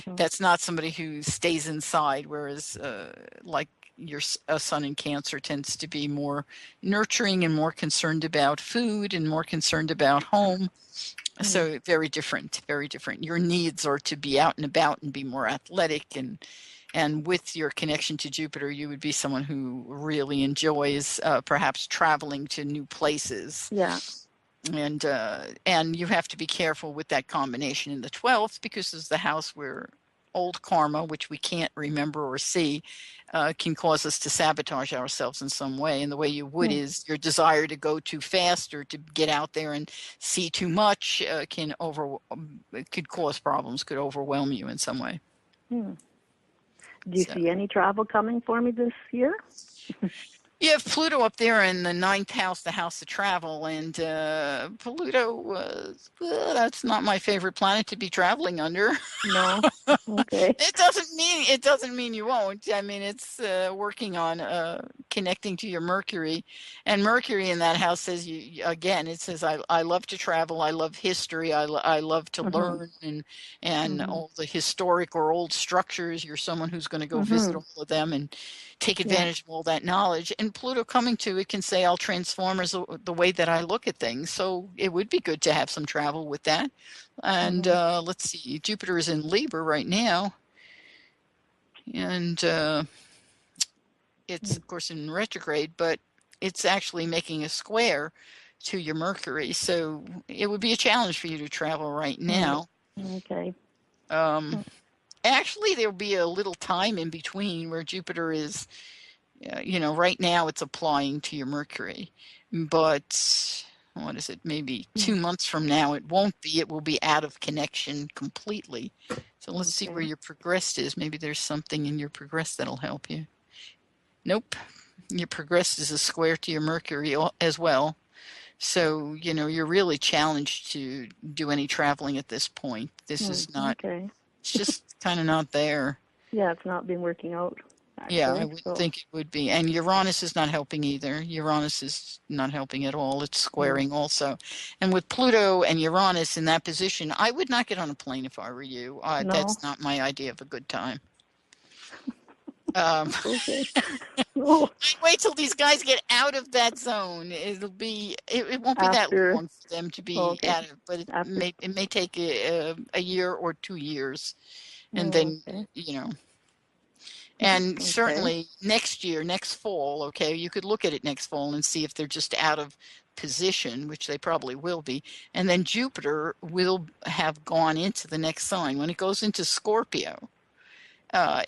Speaker 2: that's not somebody who stays inside. Whereas, like a sun in Cancer tends to be more nurturing and more concerned about food and more concerned about home. So very different, very different. Your needs are to be out and about and be more athletic, and with your connection to Jupiter, you would be someone who really enjoys perhaps traveling to new places.
Speaker 7: Yeah.
Speaker 2: And you have to be careful with that combination in the 12th, because it's the house where old karma, which we can't remember or see, can cause us to sabotage ourselves in some way. And the way you would is your desire to go too fast or to get out there and see too much could cause problems, could overwhelm you in some way.
Speaker 7: Do you see any travel coming for me this year?
Speaker 2: You have Pluto up there in the 9th house, the house of travel, and Pluto, that's not my favorite planet to be traveling under.
Speaker 7: No. Okay.
Speaker 2: It doesn't mean you won't. I mean, it's working on connecting to your Mercury, and Mercury in that house says it says I love to travel, I love history, I love to learn and all the historic or old structures. You're someone who's going to go visit all of them and take advantage of all that knowledge. And Pluto coming to it can say, I'll transform as the way that I look at things. So it would be good to have some travel with that. And let's see, Jupiter is in Libra right now. and it's of course in retrograde, but it's actually making a square to your Mercury, so it would be a challenge for you to travel right now.
Speaker 7: Okay.
Speaker 2: Actually, there'll be a little time in between where Jupiter is, right now it's applying to your Mercury, but what is it? Maybe 2 months from now, it won't be. It will be out of connection completely. So let's see where your progressed is. Maybe there's something in your progress that'll help you. Nope. Your progress is a square to your Mercury as well. So, you're really challenged to do any traveling at this point. This is not, it's just kind of not there.
Speaker 7: Yeah, it's not been working out. Actually,
Speaker 2: yeah, I wouldn't think it would be. And Uranus is not helping either. Uranus is not helping at all. It's squaring also. And with Pluto and Uranus in that position, I would not get on a plane if I were you.
Speaker 7: No.
Speaker 2: That's not my idea of a good time.
Speaker 7: Okay. Oh,
Speaker 2: Wait till these guys get out of that zone. It won't be that long for them to be out of, but it may take a year or 2 years. And then, and certainly next fall, you could look at it next fall and see if they're just out of position, which they probably will be. And then Jupiter will have gone into the next sign. When it goes into Scorpio,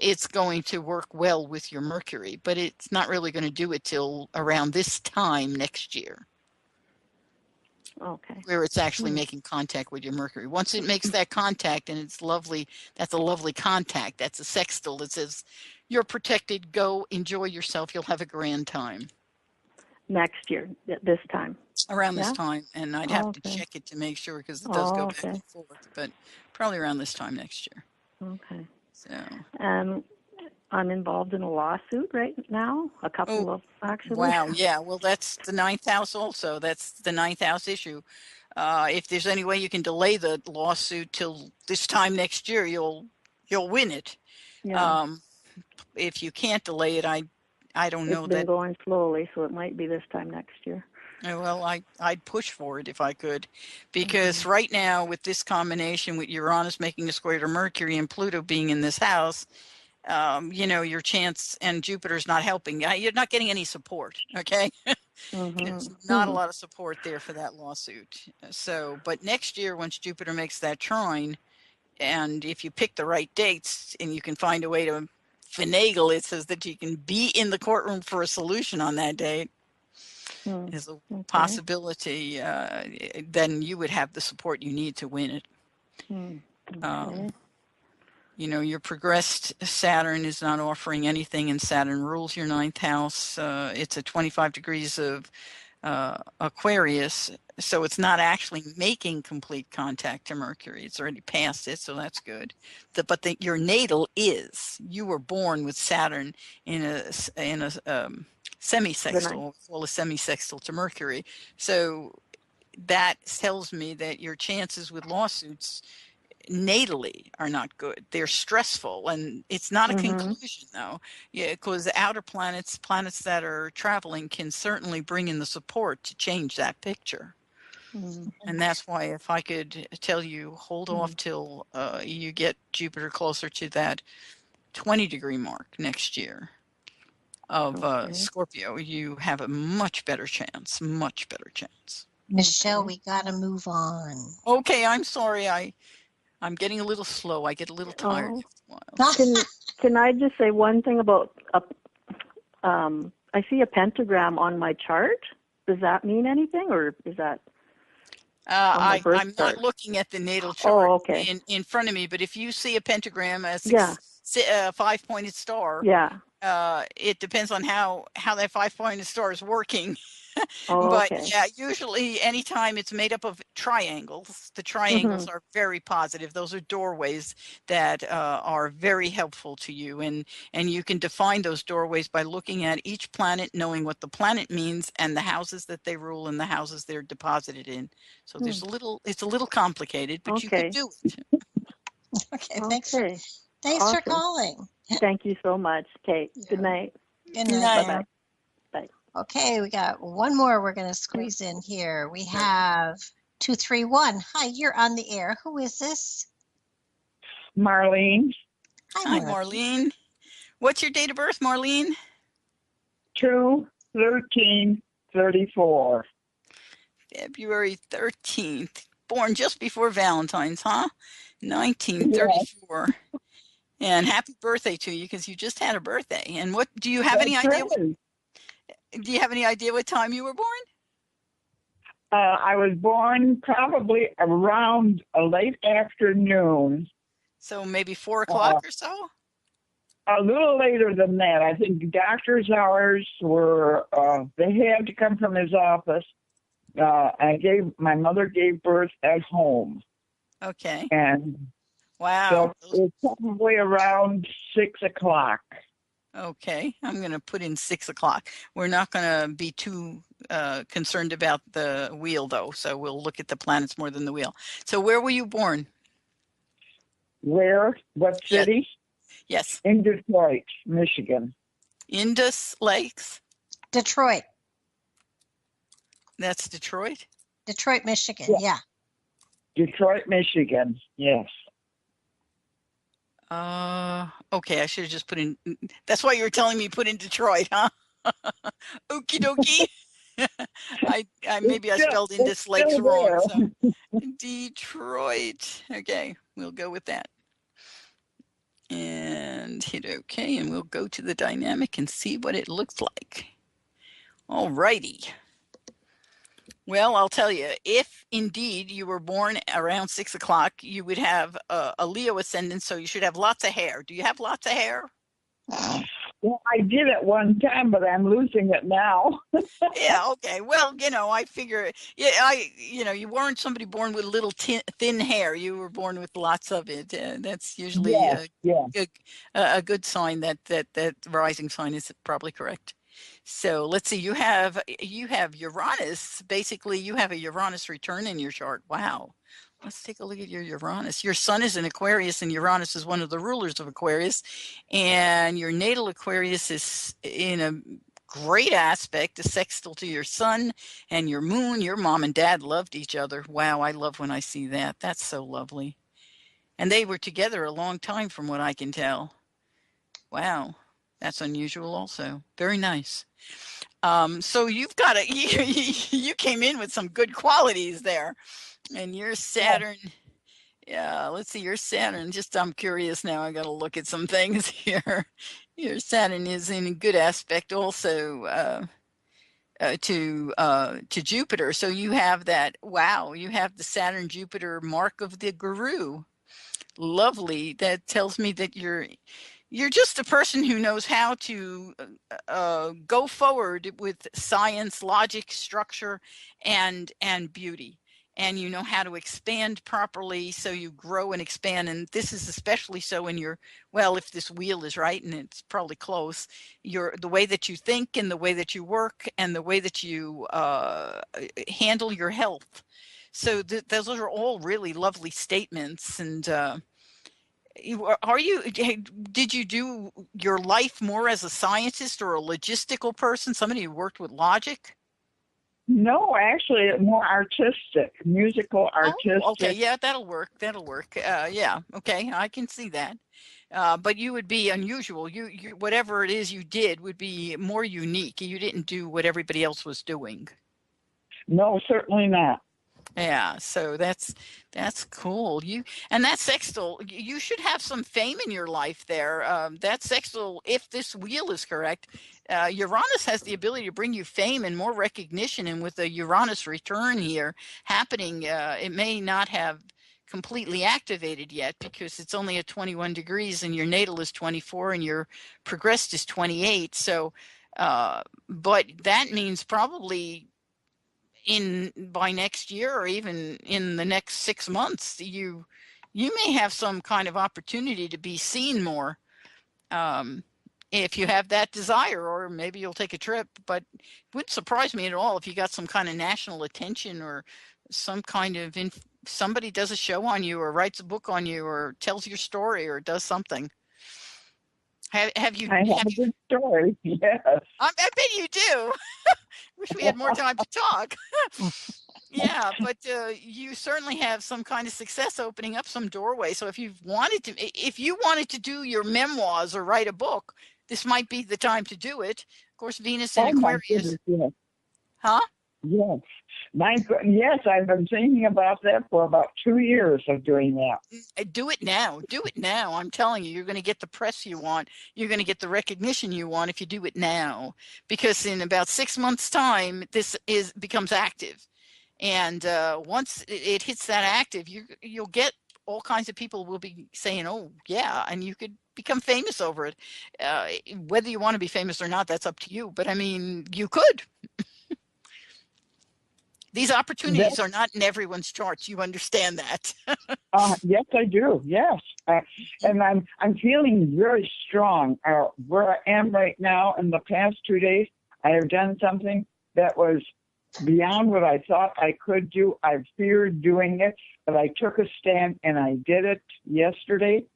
Speaker 2: it's going to work well with your Mercury, but it's not really going to do it till around this time next year.
Speaker 7: Okay.
Speaker 2: Where it's actually making contact with your Mercury. Once it makes that contact, and it's lovely, that's a lovely contact. That's a sextile that says, you're protected, go enjoy yourself, you'll have a grand time.
Speaker 7: Next year, this time.
Speaker 2: Around this time, and I'd have to check it to make sure because it does go back and forth, but probably around this time next year.
Speaker 7: Okay.
Speaker 2: So.
Speaker 7: I'm involved in a lawsuit right now. A couple of actually.
Speaker 2: Wow. Yeah. Well, that's the 9th house also. That's the 9th house issue. If there's any way you can delay the lawsuit till this time next year, you'll win it.
Speaker 7: Yeah.
Speaker 2: If you can't delay it, I don't know.
Speaker 7: It's been going slowly, so it might be this time next year.
Speaker 2: Well, I'd push for it if I could, because right now with this combination with Uranus making a square to Mercury and Pluto being in this house, your chance, and Jupiter's not helping. You're not getting any support. Okay. There's not a lot of support there for that lawsuit. So, but next year, once Jupiter makes that trine, and if you pick the right dates and you can find a way to finagle it so that you can be in the courtroom for a solution on that date, is a possibility, then you would have the support you need to win it. Your progressed Saturn is not offering anything, and Saturn rules your 9th house. It's at 25 degrees of Aquarius, so it's not actually making complete contact to Mercury. It's already past it, so that's good. But your natal is. You were born with Saturn in a semisextile, well, a semisextile to Mercury. So that tells me that your chances with lawsuits natally are not good. They're stressful, and it's not a conclusion though. Yeah, because outer planets that are traveling can certainly bring in the support to change that picture. And that's why if I could tell you, hold off till you get Jupiter closer to that 20-degree mark next year of Scorpio, you have a much better chance.
Speaker 1: Michelle, we got to move on.
Speaker 2: Okay, I'm sorry. I'm getting a little slow. I get a little tired after a while.
Speaker 7: Can I just say one thing about I see a pentagram on my chart. Does that mean anything, or is that
Speaker 2: I'm not looking at the natal chart in front of me, but if you see a pentagram, a 5-pointed star, it depends on how that 5-pointed star is working. But usually anytime it's made up of triangles, the triangles are very positive. Those are doorways that are very helpful to you, and you can define those doorways by looking at each planet, knowing what the planet means and the houses that they rule and the houses they're deposited in. So there's it's a little complicated, but you can do it.
Speaker 1: Okay, thanks for calling.
Speaker 7: Thank you so much. Okay, good night.
Speaker 1: Good night.
Speaker 7: Bye-bye. Bye.
Speaker 1: Okay, we got one more we're going to squeeze in here. We have 231. Hi, you're on the air. Who is this?
Speaker 8: Marlene.
Speaker 2: Hi, Marlene. What's your date of birth, Marlene?
Speaker 8: 2/13/34.
Speaker 2: February 13th. Born just before Valentine's, huh? 1934. Yeah. And happy birthday to you, because you just had a birthday. And what do you have any idea? Do you have any idea what time you were born?
Speaker 8: I was born probably around a late afternoon.
Speaker 2: So maybe 4 o'clock or so?
Speaker 8: A little later than that. I think doctor's hours were, they had to come from his office. My mother gave birth at home.
Speaker 2: Okay.
Speaker 8: And
Speaker 2: wow.
Speaker 8: So it's probably around 6 o'clock.
Speaker 2: Okay. I'm going to put in 6 o'clock. We're not going to be too concerned about the wheel, though. So we'll look at the planets more than the wheel. So where were you born?
Speaker 8: Where? What city?
Speaker 2: Yes.
Speaker 8: In Detroit, Michigan.
Speaker 2: Indus Lakes?
Speaker 1: Detroit.
Speaker 2: That's Detroit?
Speaker 1: Detroit, Michigan, yeah.
Speaker 8: Detroit, Michigan, yes.
Speaker 2: Okay, I should have just put in, that's why you were telling me put in Detroit, huh? Okie dokie. Maybe I spelled Indus Lakes wrong. So. Detroit. Okay, we'll go with that. And hit OK, and we'll go to the dynamic and see what it looks like. All righty. Well, I'll tell you, if indeed you were born around 6 o'clock, you would have a Leo ascendant, so you should have lots of hair. Do you have lots of hair?
Speaker 8: Well, I did at one time, but I'm losing it now.
Speaker 2: Yeah, okay. Well, I figure, you weren't somebody born with little thin hair. You were born with lots of it. That's usually a good sign that rising sign is probably correct. So let's see, you have Uranus. Basically, you have a Uranus return in your chart. Wow. Let's take a look at your Uranus. Your sun is in Aquarius, and Uranus is one of the rulers of Aquarius. And your natal Aquarius is in a great aspect, a sextile to your sun and your moon. Your mom and dad loved each other. Wow, I love when I see that. That's so lovely. And they were together a long time from what I can tell. Wow, that's unusual also. Very nice. So you've got you came in with some good qualities there. And your Saturn, let's see, your Saturn, I'm curious now, I got to look at some things here. Your Saturn is in a good aspect also to Jupiter. So you have that, wow, you have the Saturn-Jupiter mark of the guru. Lovely. That tells me that you're just a person who knows how to go forward with science, logic, structure, and beauty. And you know how to expand properly, so you grow and expand. And this is especially so in your, well, if this wheel is right, and it's probably close, the way that you think and the way that you work and the way that you handle your health. So those are all really lovely statements. And did you do your life more as a scientist or a logistical person, somebody who worked with logic?
Speaker 8: No, actually, more artistic, musical, artistic.
Speaker 2: Oh, okay, yeah, that'll work. Yeah, okay, I can see that. But you would be unusual. You whatever it is you did would be more unique. You didn't do what everybody else was doing.
Speaker 8: No, certainly not.
Speaker 2: Yeah, so that's cool. And that sextile, you should have some fame in your life there. That sextile, if this wheel is correct, Uranus has the ability to bring you fame and more recognition. And with the Uranus return here happening, it may not have completely activated yet because it's only at 21 degrees and your natal is 24 and your progressed is 28. So, but that means probably by next year or even in the next 6 months, you may have some kind of opportunity to be seen more, if you have that desire, or maybe you'll take a trip. But it wouldn't surprise me at all if you got some kind of national attention or some kind of somebody does a show on you or writes a book on you or tells your story or does something. Have you?
Speaker 8: I have a good story. Yes.
Speaker 2: I bet you do. Wish we had more time to talk. Yeah, but you certainly have some kind of success opening up some doorway. So if if you wanted to do your memoirs or write a book, this might be the time to do it. Of course, Venus in
Speaker 8: Oh my
Speaker 2: Aquarius,
Speaker 8: goodness, yes.
Speaker 2: huh?
Speaker 8: Yes. Yes, I've been thinking about that for about 2 years of doing that.
Speaker 2: Do it now. Do it now. I'm telling you, you're going to get the press you want. You're going to get the recognition you want if you do it now, because in about 6 months' time, becomes active. And once it hits that active, you'll get all kinds of people will be saying, "Oh, yeah," and you could become famous over it. Whether you want to be famous or not, that's up to you. But I mean, you could. These opportunities are not in everyone's charts. You understand that.
Speaker 8: Yes, I do. Yes, and I'm feeling very strong. Where I am right now, in the past 2 days, I have done something that was beyond what I thought I could do. I feared doing it, but I took a stand and I did it yesterday,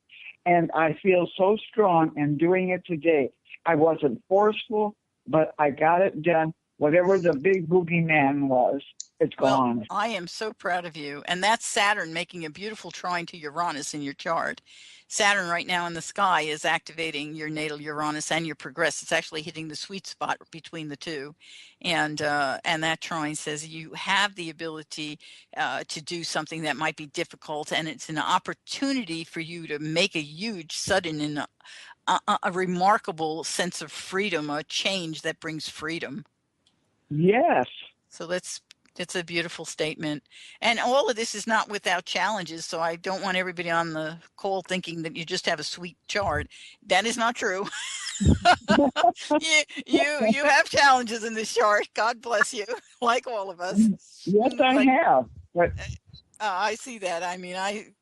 Speaker 8: and I feel so strong in doing it today. I wasn't forceful, but I got it done. Whatever the big boogeyman was, it's gone.
Speaker 2: Well, I am so proud of you. And that's Saturn making a beautiful trine to Uranus in your chart. Saturn right now in the sky is activating your natal Uranus and your progress. It's actually hitting the sweet spot between the two. And that trine says you have the ability to do something that might be difficult. And it's an opportunity for you to make a huge, sudden, and a remarkable sense of freedom, a change that brings freedom.
Speaker 8: Yes.
Speaker 2: So it's a beautiful statement. And all of this is not without challenges. So I don't want everybody on the call thinking that you just have a sweet chart. That is not true. you have challenges in this chart. God bless you, like all of us.
Speaker 8: Yes, I have. But
Speaker 2: I see that. I mean,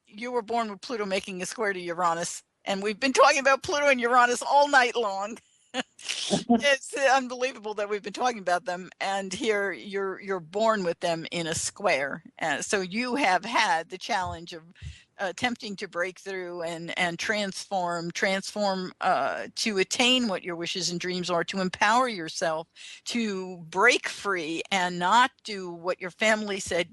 Speaker 2: you were born with Pluto making a square to Uranus, and we've been talking about Pluto and Uranus all night long. It's unbelievable that we've been talking about them, and here you're born with them in a square. So you have had the challenge of attempting to break through and transform to attain what your wishes and dreams are, to empower yourself, to break free and not do what your family said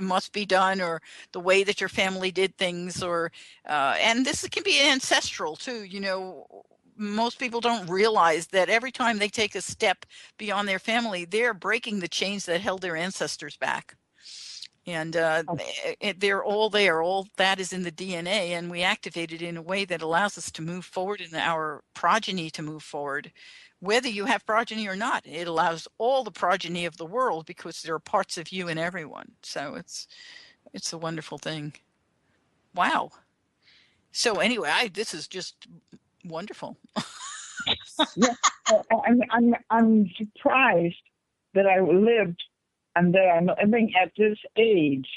Speaker 2: must be done, or the way that your family did things, or and this can be ancestral too. You know, most people don't realize that every time they take a step beyond their family, they're breaking the chains that held their ancestors back. And they're all there. All that is in the DNA, and we activate it in a way that allows us to move forward and our progeny to move forward. Whether you have progeny or not, it allows all the progeny of the world, because there are parts of you in everyone. So it's a wonderful thing. Wow. So anyway, this is just wonderful.
Speaker 8: yeah, I'm surprised that I lived and that I'm living at this age.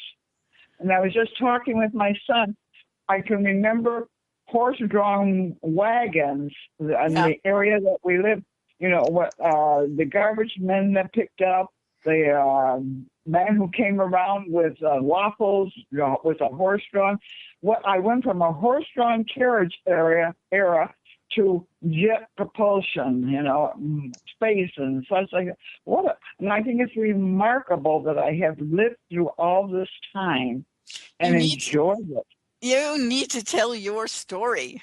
Speaker 8: And I was just talking with my son. I can remember horse-drawn wagons in the area that we lived. You know, what the garbage men that picked up, the man who came around with waffles, with a horse-drawn. I went from a horse-drawn carriage era to jet propulsion, you know, space and such like that. And I think it's remarkable that I have lived through all this time and enjoyed it.
Speaker 2: You need to tell your story.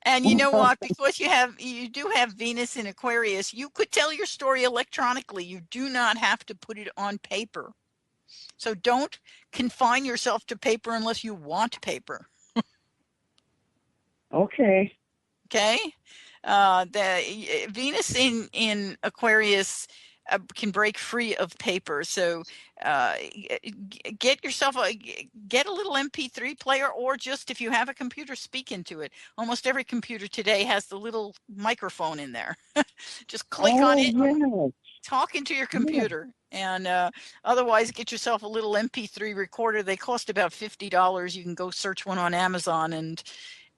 Speaker 2: And you know what? Because you do have Venus in Aquarius, you could tell your story electronically. You do not have to put it on paper. So don't confine yourself to paper unless you want paper.
Speaker 8: Okay.
Speaker 2: Okay. The Venus in Aquarius can break free of paper. So get a little MP3 player, or just, if you have a computer, speak into it. Almost every computer today has the little microphone in there. Just click on it.
Speaker 8: Yes.
Speaker 2: Talk into your computer. And otherwise, get yourself a little MP3 recorder. They cost about $50. You can go search one on Amazon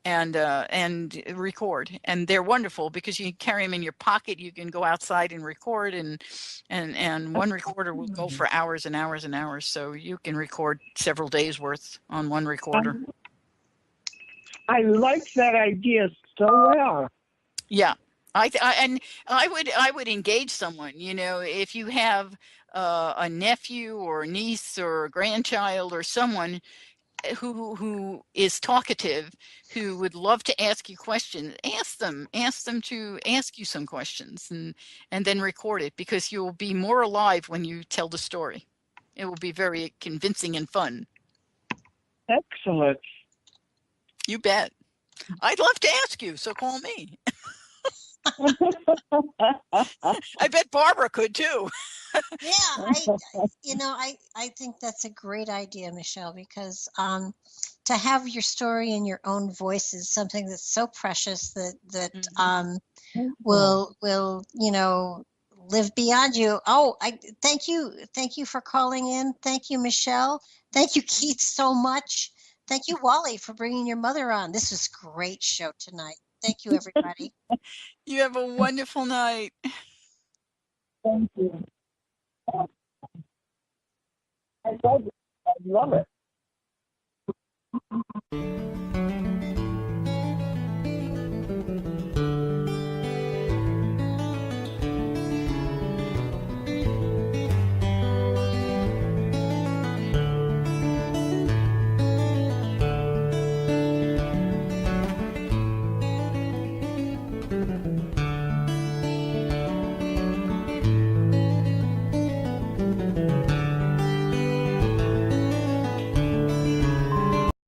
Speaker 2: and record, and they're wonderful because you can carry them in your pocket. You can go outside and record, and one recorder will go for hours and hours and hours. So you can record several days worth on one recorder.
Speaker 8: I like that idea so well.
Speaker 2: Yeah. And I would engage someone, if you have a nephew or a niece or a grandchild or someone who is talkative, who would love to ask you questions, ask them to ask you some questions, and then record it, because you'll be more alive when you tell the story. It will be very convincing and fun.
Speaker 8: Excellent.
Speaker 2: You bet. I'd love to ask you, so call me. I bet Barbara could too.
Speaker 1: Yeah, I think that's a great idea, Michele, because to have your story in your own voice is something that's so precious that will live beyond you. Oh, I thank you for calling in. Thank you, Michele. Thank you, Keith, so much. Thank you, Wally, for bringing your mother on. This was a great show tonight. Thank you, everybody.
Speaker 2: You have a wonderful night.
Speaker 8: Thank you. I love it. I love it.